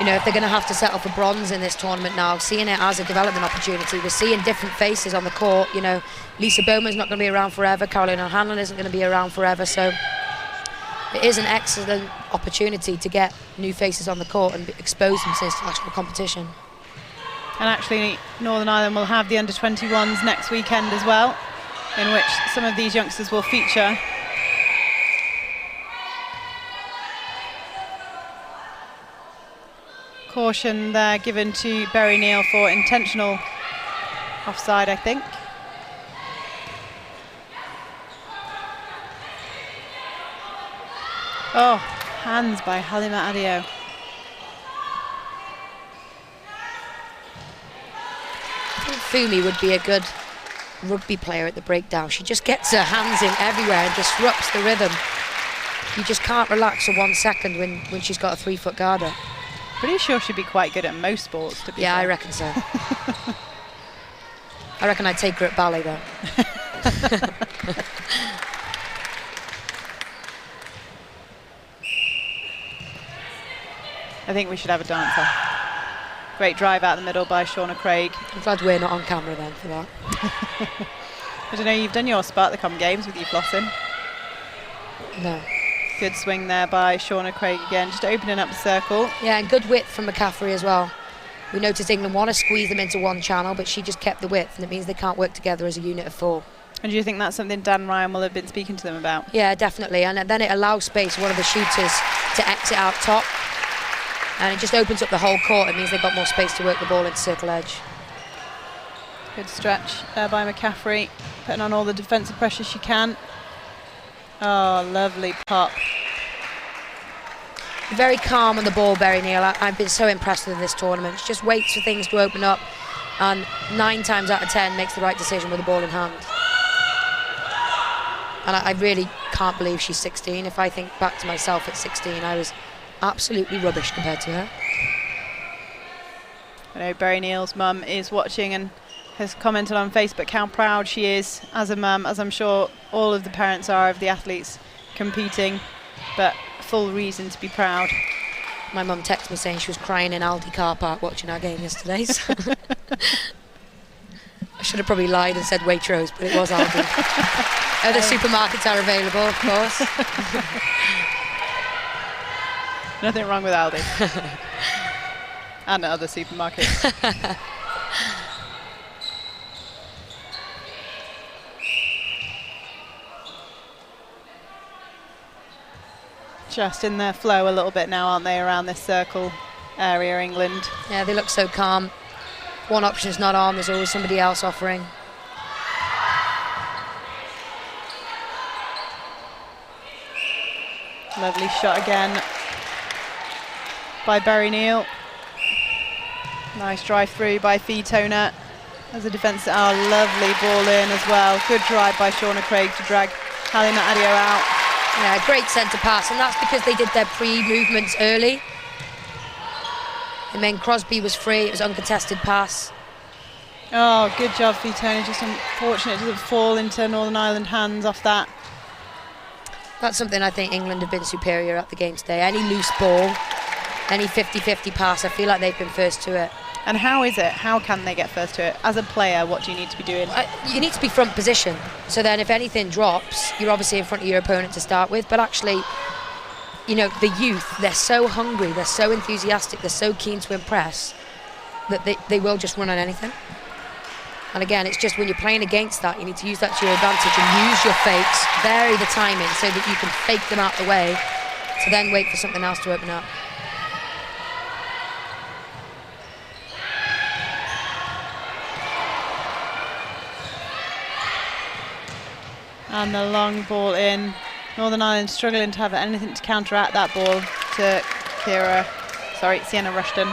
if they're going to have to settle for bronze in this tournament now, seeing it as a development opportunity. We're seeing different faces on the court. Lisa Bowman's not going to be around forever. Caroline O'Hanlon isn't going to be around forever. So it is an excellent opportunity to get new faces on the court and expose them to international competition. And actually, Northern Ireland will have the under-21s next weekend as well, in which some of these youngsters will feature. Caution there given to Berry Neal for intentional offside, I think. Oh, hands by Halima Adio. I think Fumi would be a good rugby player at the breakdown. She just gets her hands in everywhere and disrupts the rhythm. You just can't relax for 1 second when she's got a 3-foot guard up. Pretty sure she'd be quite good at most sports, to be fair. I reckon so. I reckon I'd take her at ballet, though. I think we should have a dancer. Great drive out the middle by Shauna Craig. I'm glad we're not on camera then for that. I don't know, you've done your Spartacom games with you flossing. No. Good swing there by Shauna Craig again, just opening up the circle. Yeah, and good width from McCaffrey as well. We noticed England want to squeeze them into one channel, but she just kept the width, and it means they can't work together as a unit of 4. And do you think that's something Dan Ryan will have been speaking to them about? Yeah, definitely. And then it allows space for one of the shooters to exit out top. And it just opens up the whole court. It means they've got more space to work the ball into circle edge. Good stretch there by McCaffrey, putting on all the defensive pressure she can. Oh, lovely pop. Very calm on the ball, Berry Neal. I've been so impressed with this tournament. She just waits for things to open up and 9 times out of 10 makes the right decision with the ball in hand. And I really can't believe she's 16. If I think back to myself at 16, I was absolutely rubbish compared to her. I know Berry Neal's mum is watching and has commented on Facebook how proud she is as a mum, as I'm sure all of the parents are of the athletes competing, but full reason to be proud. My mum texted me saying she was crying in Aldi car park watching our game yesterday. So I should have probably lied and said Waitrose, but it was Aldi. Other supermarkets are available, of course. Nothing wrong with Aldi. And other supermarkets. Just in their flow a little bit now, aren't they, around this circle area, England? Yeah, they look so calm. One option's not on, there's always somebody else offering. Lovely shot again by Berry Neal. Nice drive through by Fee-Toner. As a defence, lovely ball in as well. Good drive by Shauna Craig to drag Halina Adio out. Yeah, great centre pass, and that's because they did their pre-movements early. And then Crosby was free, it was uncontested pass. Oh, good job, Fee-Toner. Just unfortunate to fall into Northern Ireland hands off that. That's something I think England have been superior at the game today. Any loose ball, any 50-50 pass, I feel like they've been first to it. And how is it? How can they get first to it? As a player, what do you need to be doing? You need to be front position. So then if anything drops, you're obviously in front of your opponent to start with. But actually, you know, the youth, they're so hungry, they're so enthusiastic, they're so keen to impress that they will just run on anything. And again, it's just when you're playing against that, you need to use that to your advantage and use your fakes, vary the timing so that you can fake them out the way to then wait for something else to open up. And the long ball in. Northern Ireland struggling to have anything to counteract that ball to Sienna Rushton.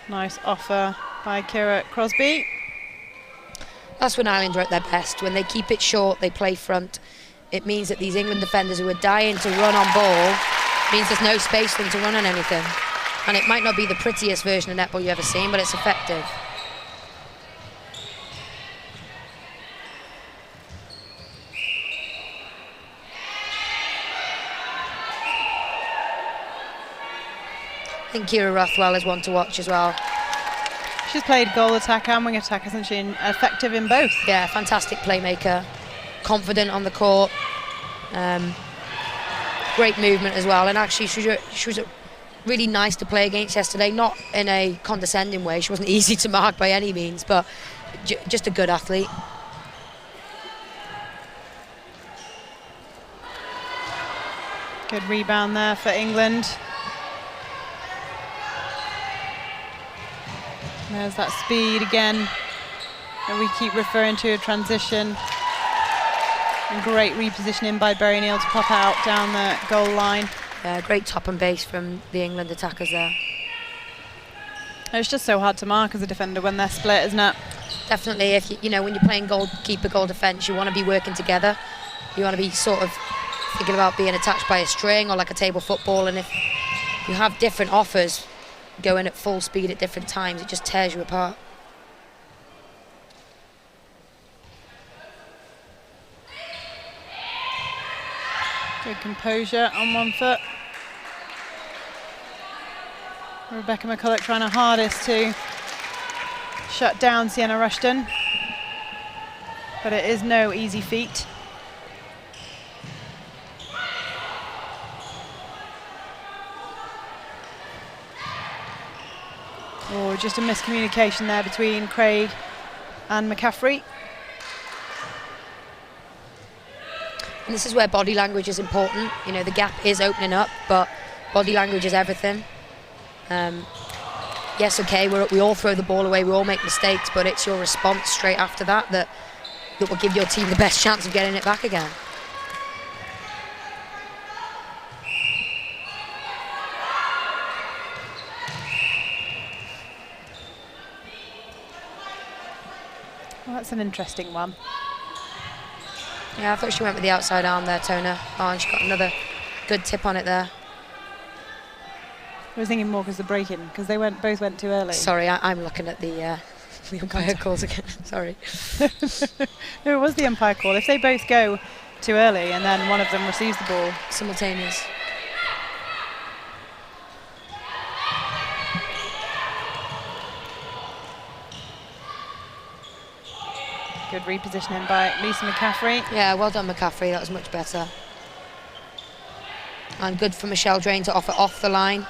Nice offer by Ciara Crosby. That's when Ireland are at their best. When they keep it short, they play front. It means that these England defenders who are dying to run on ball means there's no space for them to run on anything. And it might not be the prettiest version of netball you've ever seen, but it's effective. I think Ciara Rothwell is one to watch as well. She's played goal attack and wing attack, hasn't she? And effective in both. Yeah, fantastic playmaker, confident on the court, great movement as well. And actually, she was really nice to play against yesterday. Not in a condescending way. She wasn't easy to mark by any means, but just a good athlete. Good rebound there for England. There's that speed again that we keep referring to, a transition. And great repositioning by Berry Neal to pop out down the goal line. Great top and base from the England attackers there. It's just so hard to mark as a defender when they're split, isn't it? Definitely. If you know, when you're playing goalkeeper, goal defence, you want to be working together. You want to be sort of thinking about being attached by a string or like a table football. And if you have different offers going at full speed at different times, it just tears you apart. Good composure on one foot. Rebecca McCulloch trying her hardest to shut down Sienna Rushton, but it is no easy feat. Oh, just a miscommunication there between Craig and McCaffrey. And this is where body language is important. You know, the gap is opening up, but body language is everything. Yes, okay, we all throw the ball away, we all make mistakes, but it's your response straight after that will give your team the best chance of getting it back again. Well, that's an interesting one. Yeah, I thought she went with the outside arm there, Toner. Oh, and she got another good tip on it there. I was thinking more because the break-in, because they both went too early. Sorry, I'm looking at the umpire calls again. Sorry. No, it was the umpire call. If they both go too early and then one of them receives the ball. Simultaneous. Good repositioning by Lisa McCaffrey. Yeah, well done, McCaffrey. That was much better. And good for Michelle Drain to offer off the line.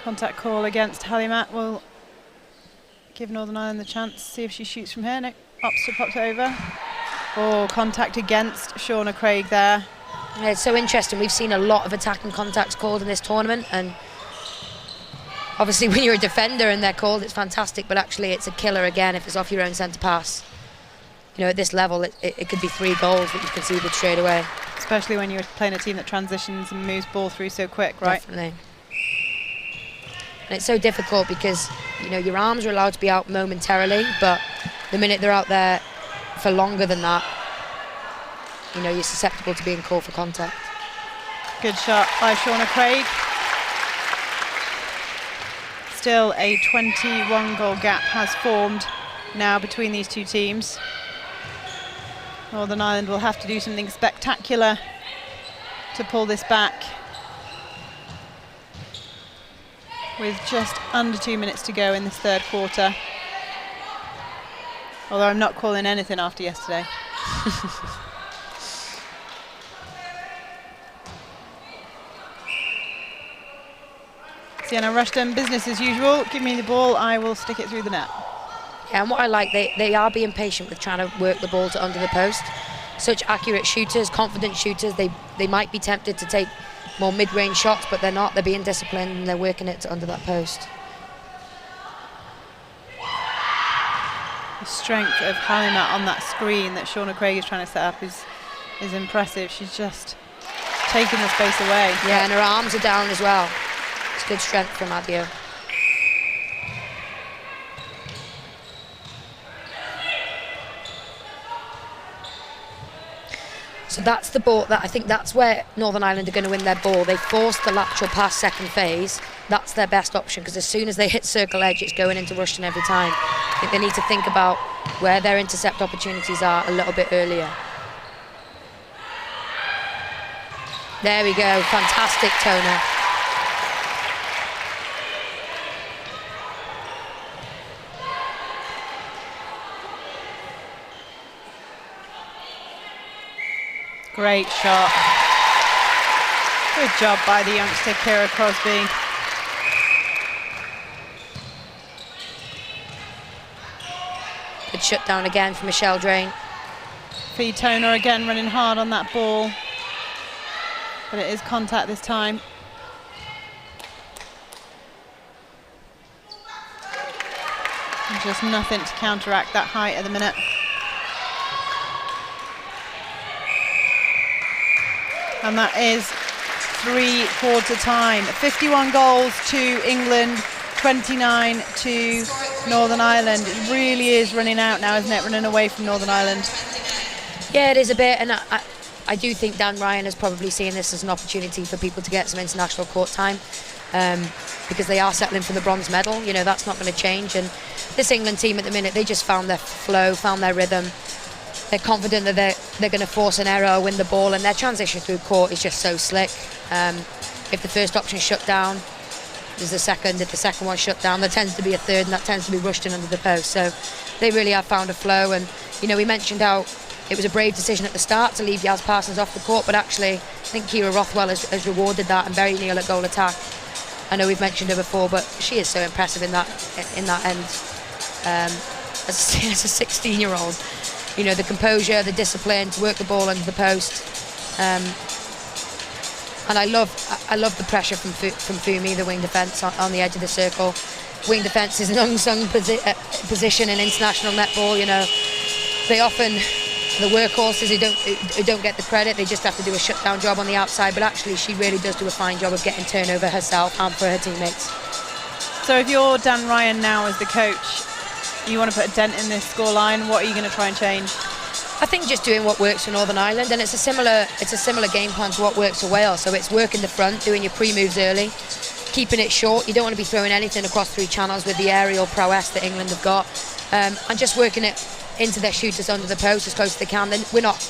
Contact call against Halimat will give Northern Ireland the chance. See if she shoots from here. No, opts to pop it over. Oh, contact against Shauna Craig there. Yeah, it's so interesting. We've seen a lot of attacking contacts called in this tournament, and obviously when you're a defender and they're called, it's fantastic, but actually it's a killer again if it's off your own centre pass. You know, at this level, it could be 3 goals that you conceded straight away. Especially when you're playing a team that transitions and moves ball through so quick, right? Definitely. And it's so difficult because, you know, your arms are allowed to be out momentarily, but the minute they're out there for longer than that, you know, you're susceptible to being called for contact. Good shot by Shauna Craig. Still a 21-goal gap has formed now between these two teams. Northern Ireland will have to do something spectacular to pull this back. With just under 2 minutes to go in this third quarter. Although I'm not calling anything after yesterday. Sienna Rushton, business as usual. Give me the ball, I will stick it through the net. Yeah, and what I like, they are being patient with trying to work the ball to under the post. Such accurate shooters, confident shooters. They might be tempted to take more mid-range shots, but they're not. They're being disciplined and they're working it to under that post. The strength of Halimat on that screen that Shauna Craig is trying to set up is impressive. She's just taking the space away. Yeah, and her arms are down as well. It's good strength from Adio. So that's the ball. I think that's where Northern Ireland are going to win their ball. They forced the lateral pass second phase. That's their best option because as soon as they hit circle edge, it's going into Rushton every time. I think they need to think about where their intercept opportunities are a little bit earlier. There we go. Fantastic toner. Great shot. Good job by the youngster, Kira Crosby. Good shutdown again for Michelle Drain. Fee Toner again running hard on that ball. But it is contact this time. And just nothing to counteract that height at the minute. And that is 3/4 time. 51 goals to England, 29 to Northern Ireland. It really is running out now, isn't it? Running away from Northern Ireland. Yeah, it is a bit, and I do think Dan Ryan is probably seeing this as an opportunity for people to get some international court time, because they are settling for the bronze medal. You know, that's not going to change. And this England team at the minute, they just found their flow, found their rhythm. They're confident that they're going to force an error, win the ball, and their transition through court is just so slick. If the first option is shut down, there's the second. If the second one's shut down, there tends to be a third, and that tends to be Rushton under the post. So they really have found a flow. And, you know, we mentioned how it was a brave decision at the start to leave Yaz Parsons off the court, but actually I think Kira Rothwell has rewarded that, and Berry Neal at goal attack. I know we've mentioned her before, but she is so impressive in that end. As a 16-year-old. You know, the composure, the discipline to work the ball under the post, and I love the pressure from Fumi, the wing defence on the edge of the circle. Wing defence is an unsung position in international netball. You know, they often the workhorses who don't get the credit. They just have to do a shutdown job on the outside, but actually she really does do a fine job of getting turnover herself and for her teammates. So if you're Dan Ryan now as the coach, you want to put a dent in this scoreline, what are you going to try and change? I think just doing what works for Northern Ireland, and it's a similar game plan to what works for Wales. So it's working the front, doing your pre-moves early, keeping it short. You don't want to be throwing anything across 3 channels with the aerial prowess that England have got, and just working it into their shooters under the post as close as they can. Then we're not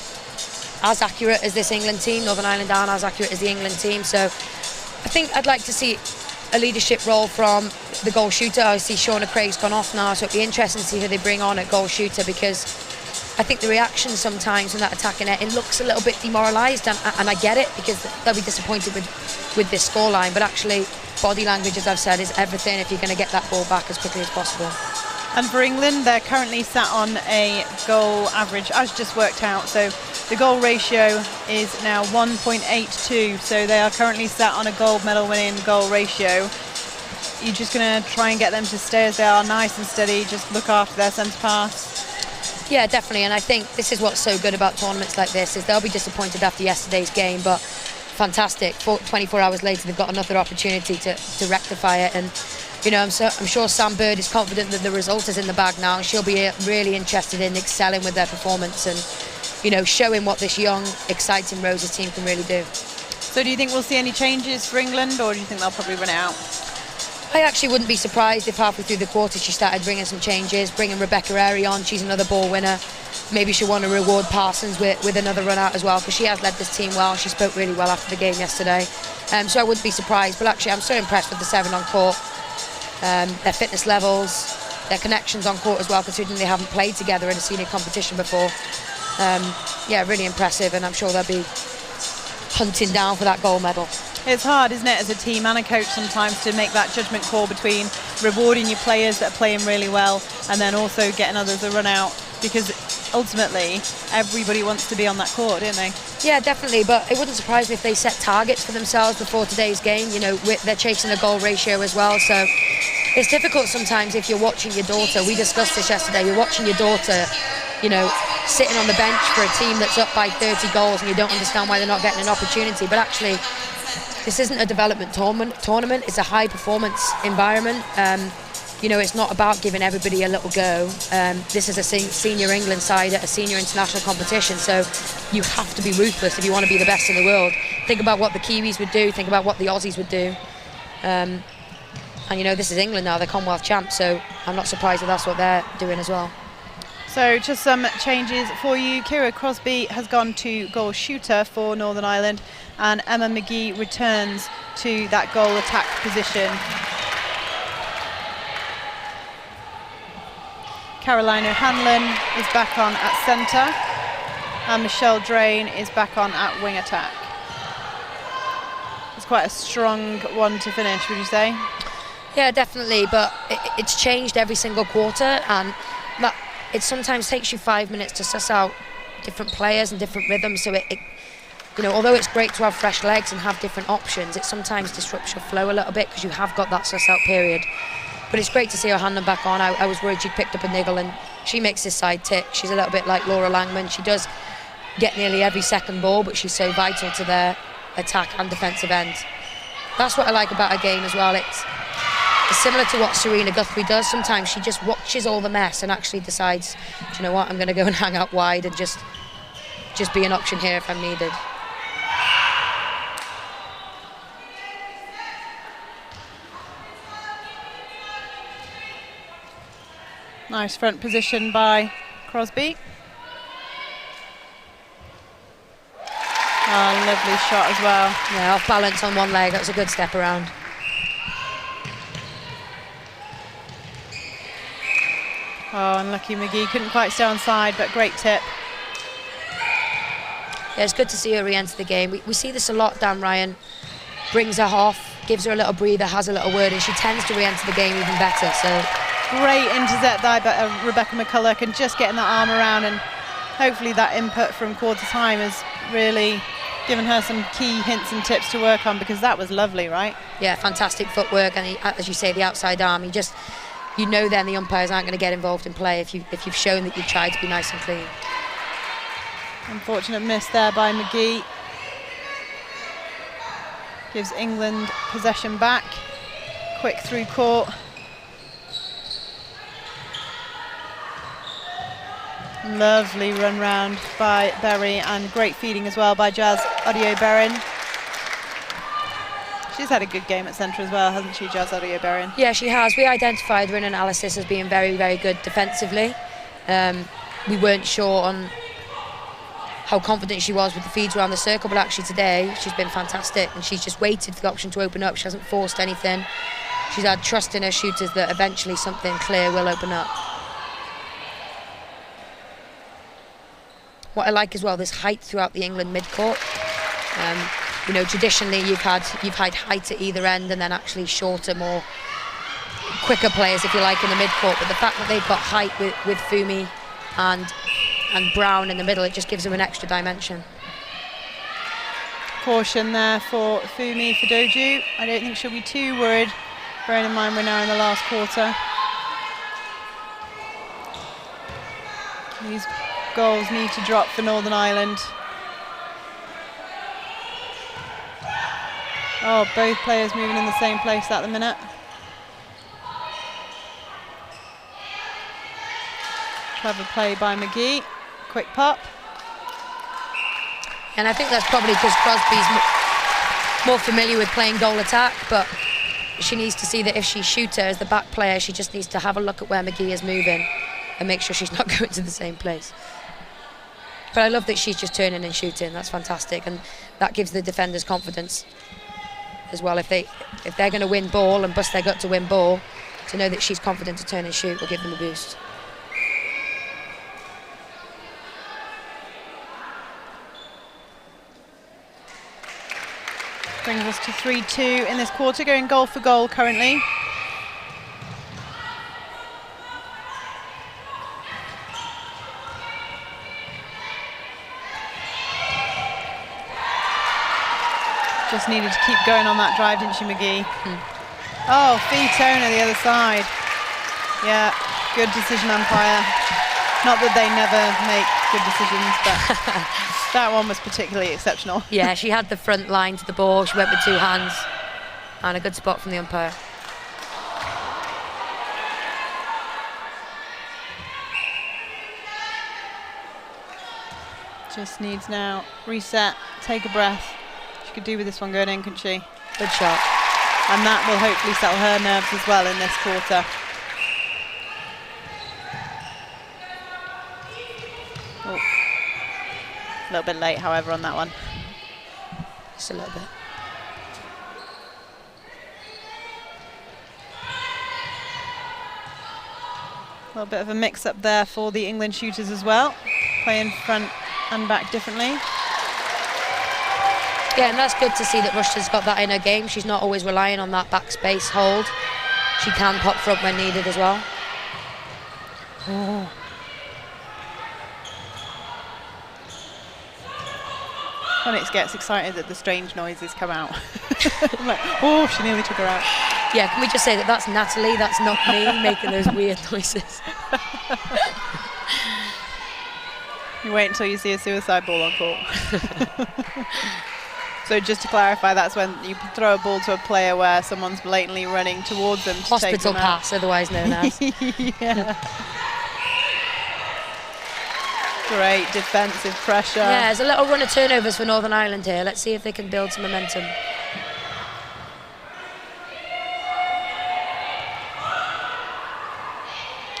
as accurate as this England team. Northern Ireland aren't as accurate as the England team. So I think I'd like to see a leadership role from the goal shooter. I see Shauna Craig's gone off now, so it'll be interesting to see who they bring on at goal shooter, because I think the reaction sometimes from that attacking net, it looks a little bit demoralised, and I get it, because they'll be disappointed with this scoreline, but actually body language, as I've said, is everything if you're going to get that ball back as quickly as possible. And for England, they're currently sat on a goal average, as just worked out. So the goal ratio is now 1.82. So they are currently sat on a gold medal winning goal ratio. You're just going to try and get them to stay as they are, nice and steady, just look after their centre pass. Yeah, definitely, and I think this is what's so good about tournaments like this, is they'll be disappointed after yesterday's game, but fantastic. 24 hours later, they've got another opportunity to rectify it, and you know, I'm sure Sam Bird is confident that the result is in the bag now, and she'll be really interested in excelling with their performance and, you know, showing what this young, exciting Roses team can really do. So do you think we'll see any changes for England, or do you think they'll probably run it out? I actually wouldn't be surprised if halfway through the quarter she started bringing some changes, bringing Rebecca Airy on. She's another ball winner. Maybe she'll want to reward Parsons with another run out as well, because she has led this team well. She spoke really well after the game yesterday. So I wouldn't be surprised, but actually I'm so impressed with the 7 on court. Their fitness levels, their connections on court as well, considering they haven't played together in a senior competition before. Yeah, really impressive, and I'm sure they'll be hunting down for that gold medal. It's hard, isn't it, as a team and a coach sometimes to make that judgment call between rewarding your players that are playing really well and then also getting others a run out, because ultimately everybody wants to be on that court, don't they? Yeah, definitely, but it wouldn't surprise me if they set targets for themselves before today's game. You know, they're chasing a goal ratio as well, so it's difficult sometimes if you're watching your daughter. We discussed this yesterday. You're watching your daughter, you know, sitting on the bench for a team that's up by 30 goals and you don't understand why they're not getting an opportunity, but actually this isn't a development tournament. It's a high performance environment. You know, it's not about giving everybody a little go. This is a senior England side at a senior international competition, so you have to be ruthless if you want to be the best in the world. Think about what the Kiwis would do, think about what the Aussies would do. And you know, this is England now, they're Commonwealth champs, so I'm not surprised that that's what they're doing as well. So just some changes for you. Kira Crosby has gone to goal shooter for Northern Ireland, and Emma McGee returns to that goal attack position. Caroline O'Hanlon is back on at centre, and Michelle Drain is back on at wing attack. It's quite a strong one to finish, would you say? Yeah, definitely, but it's changed every single quarter, and that it sometimes takes you 5 minutes to suss out different players and different rhythms, so it you know, although it's great to have fresh legs and have different options, it sometimes disrupts your flow a little bit because you have got that suss out period. But it's great to see O'Hanlon back on. I was worried she'd picked up a niggle, and she makes this side tick. She's a little bit like Laura Langman. She does get nearly every second ball, but she's so vital to their attack and defensive end. That's what I like about her game as well. It's similar to what Serena Guthrie does. Sometimes she just watches all the mess and actually decides, do you know what, I'm going to go and hang out wide and just be an option here if I'm needed. Nice front position by Crosby. Oh, lovely shot as well. Yeah, off balance on one leg. That was a good step around. Oh, unlucky McGee. Couldn't quite stay on side, but great tip. Yeah, it's good to see her re-enter the game. We see this a lot, Dan Ryan. Brings her off, gives her a little breather, has a little word, and she tends to re-enter the game even better. So great intercept there by Rebecca McCulloch, and just getting that arm around, and hopefully that input from quarter time has really given her some key hints and tips to work on, because that was lovely, right? Yeah, fantastic footwork, and as you say, the outside arm. You know then the umpires aren't going to get involved in play if you've shown that you've tried to be nice and clean. Unfortunate miss there by McGee. Gives England possession back. Quick through court. Lovely run round by Berry, and great feeding as well by Jazz Audio-Berin. She's had a good game at centre as well, hasn't she, Jazz Audio-Berin? Yeah, she has. We identified her in analysis as being very, very good defensively. We weren't sure on how confident she was with the feeds around the circle, but actually today she's been fantastic, and she's just waited for the option to open up. She hasn't forced anything. She's had trust in her shooters that eventually something clear will open up. What I like as well, this height throughout the England mid-court. You know, traditionally you've had height at either end, and then actually shorter, more quicker players, if you like, in the mid-court. But the fact that they've got height with Fumi and Brown in the middle, it just gives them an extra dimension. Caution there for Fumi for Doju. I don't think she'll be too worried, bearing in mind we're now in the last quarter. These goals need to drop for Northern Ireland. Oh, both players moving in the same place at the minute. Clever play by McGee. Quick pop. And I think that's probably because Crosby's more familiar with playing goal attack, but she needs to see that if she's shooter as the back player, she just needs to have a look at where McGee is moving and make sure she's not going to the same place. But I love that she's just turning and shooting. That's fantastic, and that gives the defenders confidence as well. If they're going to win ball and bust their gut to win ball, to know that she's confident to turn and shoot will give them a boost. Brings us to 3-2 in this quarter, going goal for goal currently. Just needed to keep going on that drive, didn't she, McGee? Oh, feet on the other side. Yeah, good decision, umpire. Not that they never make good decisions, but that one was particularly exceptional. Yeah, she had the front line to the ball. She went with two hands, and a good spot from the umpire. Just needs now reset, take a breath. She could do with this one going in, couldn't she? Good shot. And that will hopefully settle her nerves as well in this quarter. Oh. A little bit late, however, on that one. Just a little bit. A little bit of a mix-up there for the England shooters as well. Playing front and back differently. Yeah, and that's good to see that Rushton's got that in her game. She's not always relying on that back space hold. She can pop front when needed as well. Oh. Onyx gets excited that the strange noises come out. I'm like, oh, she nearly took her out. Yeah, can we just say that that's Natalie, that's not me, making those weird noises. You wait until you see a suicide ball on court. So just to clarify, that's when you throw a ball to a player where someone's blatantly running towards them to Hospital take them pass, otherwise known as. Yeah. Great defensive pressure. Yeah, there's a little run of turnovers for Northern Ireland here. Let's see if they can build some momentum.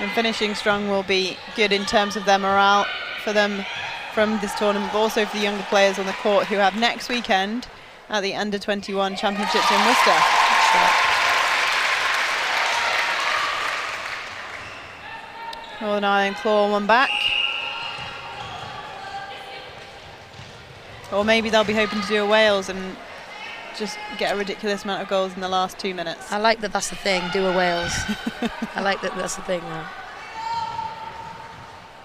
And finishing strong will be good in terms of their morale for them from this tournament, but also for the younger players on the court who have next weekend at the Under-21 Championships in Worcester. Northern Ireland claw one back. Or maybe they'll be hoping to do a Wales and just get a ridiculous amount of goals in the last 2 minutes. I like that that's the thing, do a Wales. I like that that's the thing now.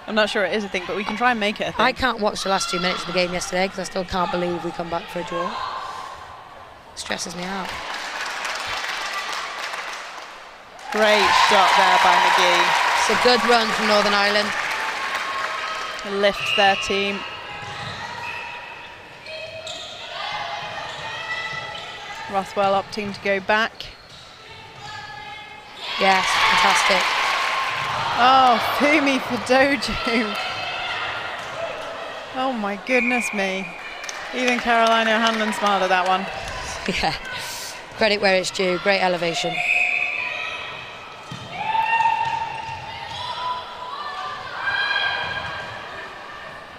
I'm not sure it is a thing, but we can try and make it a thing. I can't watch the last 2 minutes of the game yesterday because I still can't believe we come back for a draw. Stresses me out. Great shot there by McGee. It's a good run from Northern Ireland. Lifts their team. Rothwell opting to go back. Yes, fantastic. Oh, Fumi for Doju. Oh my goodness me. Even Caroline O'Hanlon smiled at that one. Yeah, credit where it's due, great elevation.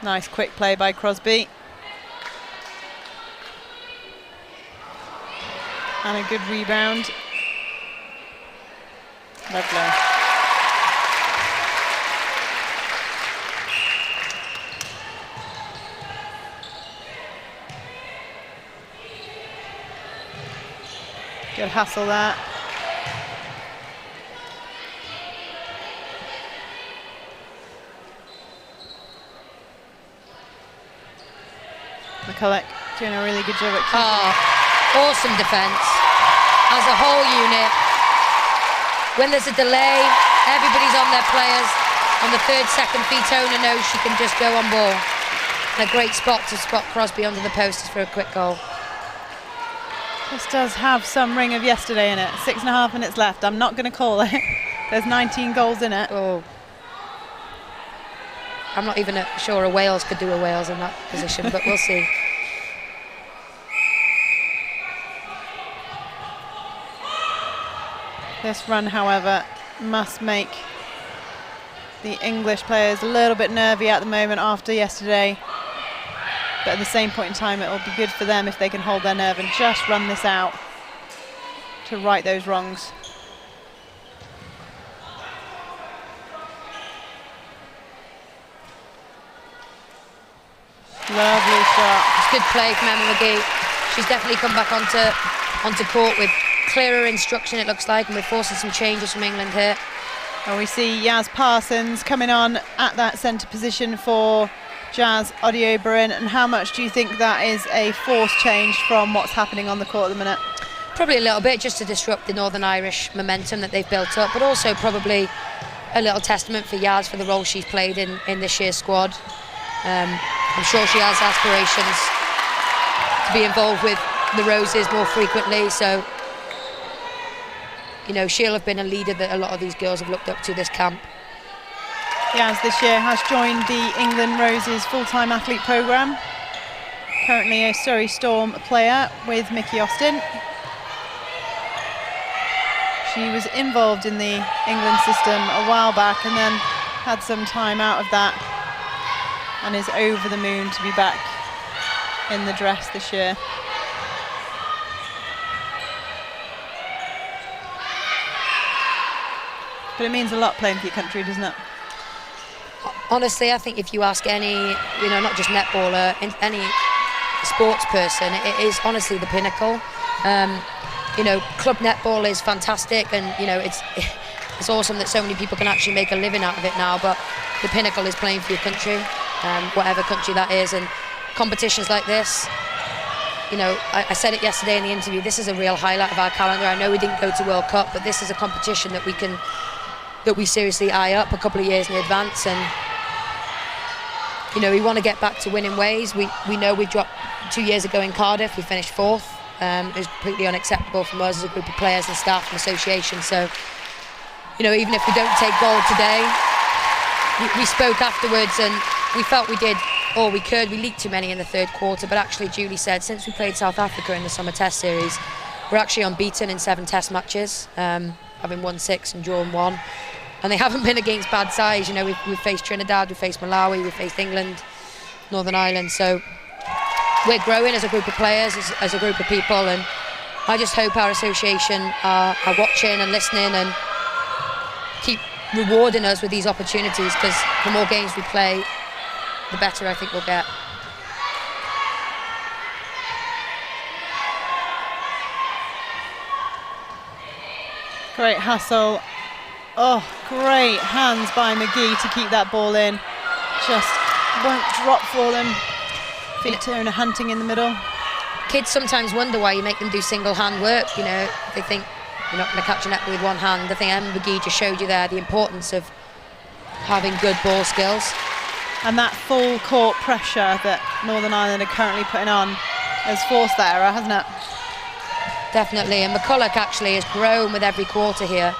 Nice quick play by Crosby. And a good rebound. Lovely. Good hustle there. McCulloch doing a really good job at keeping. Awesome defence. As a whole unit, when there's a delay, everybody's on their players. On the 3rd second, Fiona knows she can just go on ball. And a great spot to spot Crosby under the posts for a quick goal. This does have some ring of yesterday in it. 6.5 minutes left. I'm not going to call it. There's 19 goals in it. Oh. I'm not even sure a Wales could do a Wales in that position, but we'll see. This run, however, must make the English players a little bit nervy at the moment after yesterday. But at the same point in time, it will be good for them if they can hold their nerve and just run this out to right those wrongs. Lovely shot. It's good play from Emma McGee. She's definitely come back onto court with clearer instruction, it looks like, and we're forcing some changes from England here. And we see Yaz Parsons coming on at that centre position for Jazz Audiobarin. And how much do you think that is a forced change from what's happening on the court at the minute? Probably a little bit, just to disrupt the Northern Irish momentum that they've built up, but also probably a little testament for Yaz for the role she's played in this year's squad. I'm sure she has aspirations to be involved with the Roses more frequently, so you know, she'll have been a leader that a lot of these girls have looked up to this camp. Yaz this year has joined the England Roses full-time athlete programme. Currently a Surrey Storm player with Mickey Austin. She was involved in the England system a while back and then had some time out of that and is over the moon to be back in the dress this year. But it means a lot playing for your country, doesn't it? Honestly, I think if you ask any, you know, not just netballer, any sports person, it is honestly the pinnacle. You know, club netball is fantastic, and you know, it's awesome that so many people can actually make a living out of it now. But the pinnacle is playing for your country, whatever country that is. And competitions like this, you know, I said it yesterday in the interview. This is a real highlight of our calendar. I know we didn't go to World Cup, but this is a competition that we seriously eye up a couple of years in advance. And you know, we want to get back to winning ways. We know we dropped 2 years ago in Cardiff. We finished 4th. It was completely unacceptable from us as a group of players and staff and association. So, you know, even if we don't take gold today, we spoke afterwards and we felt we did all we could. We leaked too many in the 3rd quarter, but actually Julie said since we played South Africa in the Summer Test Series, we're actually unbeaten in 7 Test matches, having won 6 and drawn 1. And they haven't been against bad sides. You know, we've faced Trinidad, we've faced Malawi, we've faced England, Northern Ireland. So we're growing as a group of players, as a group of people, and I just hope our association are watching and listening and keep rewarding us with these opportunities, because the more games we play, the better I think we'll get. Great hustle. Oh, great hands by McGee to keep that ball in. Just won't drop for them. Fiona hunting in the middle. Kids sometimes wonder why you make them do single hand work. You know, they think you're not going to catch a netball with one hand. I think Emma McGee just showed you there the importance of having good ball skills. And that full court pressure that Northern Ireland are currently putting on has forced that error, hasn't it? Definitely, and McCulloch actually has grown with every quarter here.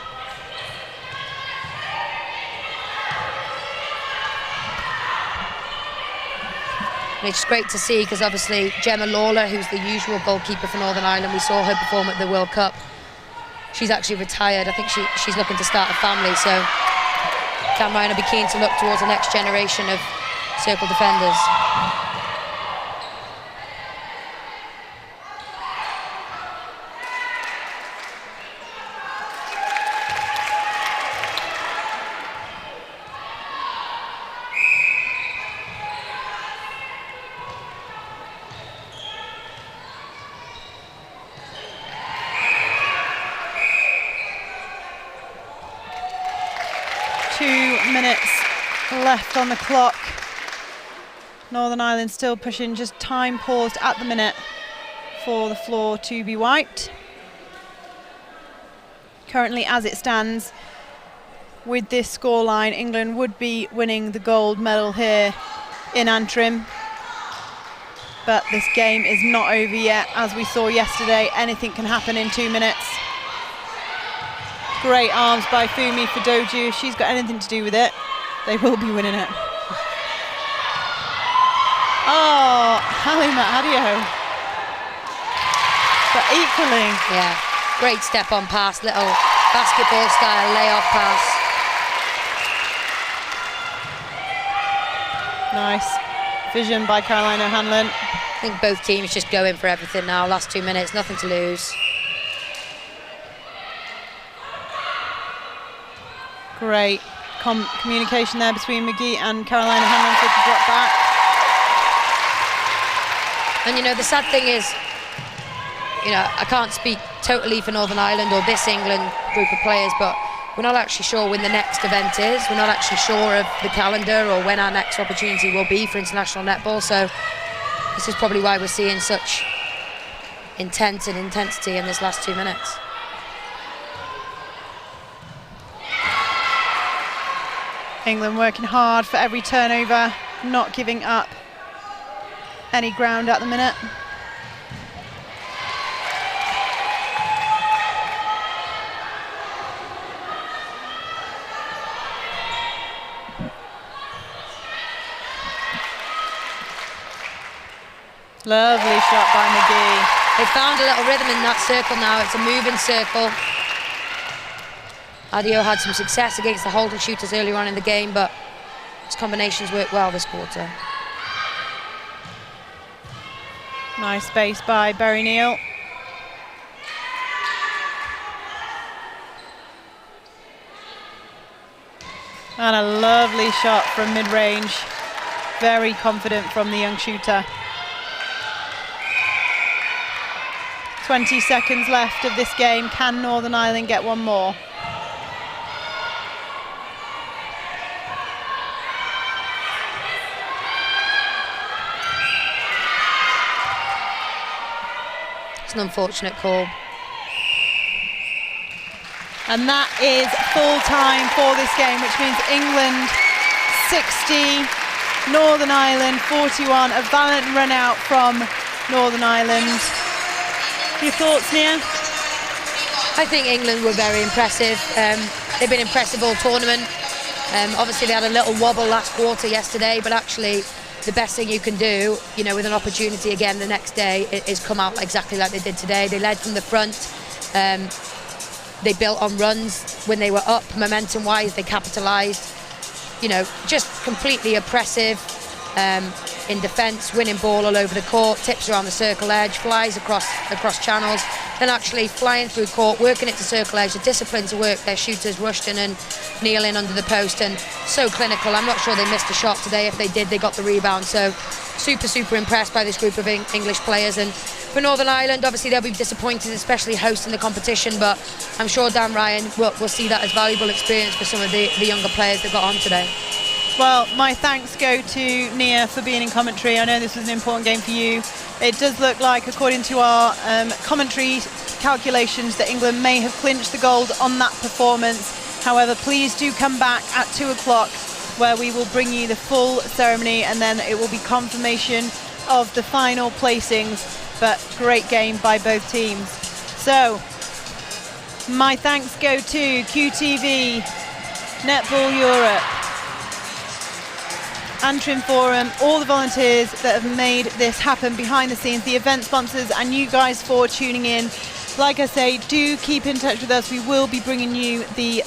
And it's great to see, because obviously Gemma Lawler, who's the usual goalkeeper for Northern Ireland, we saw her perform at the World Cup. She's actually retired. I think she's looking to start a family, so Cam Ryan will be keen to look towards the next generation of circle defenders. minutes left on the clock. Northern Ireland still pushing, just time paused at the minute for the floor to be wiped. Currently, as it stands, with this scoreline, England would be winning the gold medal here in Antrim. But this game is not over yet. As we saw yesterday, anything can happen in 2 minutes. Great arms by Fumi Fadoju. If she's got anything to do with it, they will be winning it. Oh, Halima Adio. But equally. Yeah, great step on pass, little basketball style layoff pass. Nice vision by Caroline O'Hanlon. I think both teams just going for everything now. Last 2 minutes, nothing to lose. Great communication there between McGee and Caroline O'Hanlon for the drop back. And you know, the sad thing is, you know, I can't speak totally for Northern Ireland or this England group of players, but we're not actually sure when the next event is. We're not actually sure of the calendar or when our next opportunity will be for international netball. So this is probably why we're seeing such intensity in this last 2 minutes. England working hard for every turnover, not giving up any ground at the minute. Lovely shot by McGee. They found a little rhythm in that circle now. It's a moving circle. Adio had some success against the holding shooters earlier on in the game, but his combinations worked well this quarter. Nice space by Berry Neal. And a lovely shot from mid-range. Very confident from the young shooter. 20 seconds left of this game. Can Northern Ireland get one more? It's an unfortunate call. And that is full time for this game, which means England 60, Northern Ireland 41. A valiant run out from Northern Ireland. Your thoughts, Nia? I think England were very impressive. They've been impressive all tournament. Obviously they had a little wobble last quarter yesterday, but actually the best thing you can do, you know, with an opportunity again the next day is come out exactly like they did today. They led from the front. They built on runs when they were up, momentum-wise. They capitalised. You know, just completely oppressive in defence, winning ball all over the court, tips around the circle edge, flies across channels, then actually flying through court, working it to circle edge, the discipline to work their shooters, Rushton and Neil in under the post, and so clinical. I'm not sure they missed a shot today. If they did, they got the rebound. So super impressed by this group of English players. And for Northern Ireland, obviously they'll be disappointed, especially hosting the competition, but I'm sure Dan Ryan will see that as valuable experience for some of the younger players that got on today. Well, my thanks go to Nia for being in commentary. I know this was an important game for you. It does look like, according to our commentary calculations, that England may have clinched the gold on that performance. However, please do come back at 2 o'clock, where we will bring you the full ceremony, and then it will be confirmation of the final placings. But great game by both teams. So my thanks go to QTV, Netball Europe, Antrim Forum, all the volunteers that have made this happen behind the scenes, the event sponsors, and you guys for tuning in. Like I say, do keep in touch with us. We will be bringing you the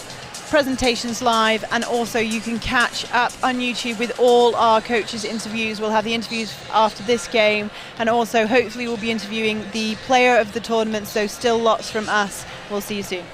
presentations live, and also you can catch up on YouTube with all our coaches' interviews. We'll have the interviews after this game, and also hopefully we'll be interviewing the player of the tournament, so still lots from us. We'll see you soon.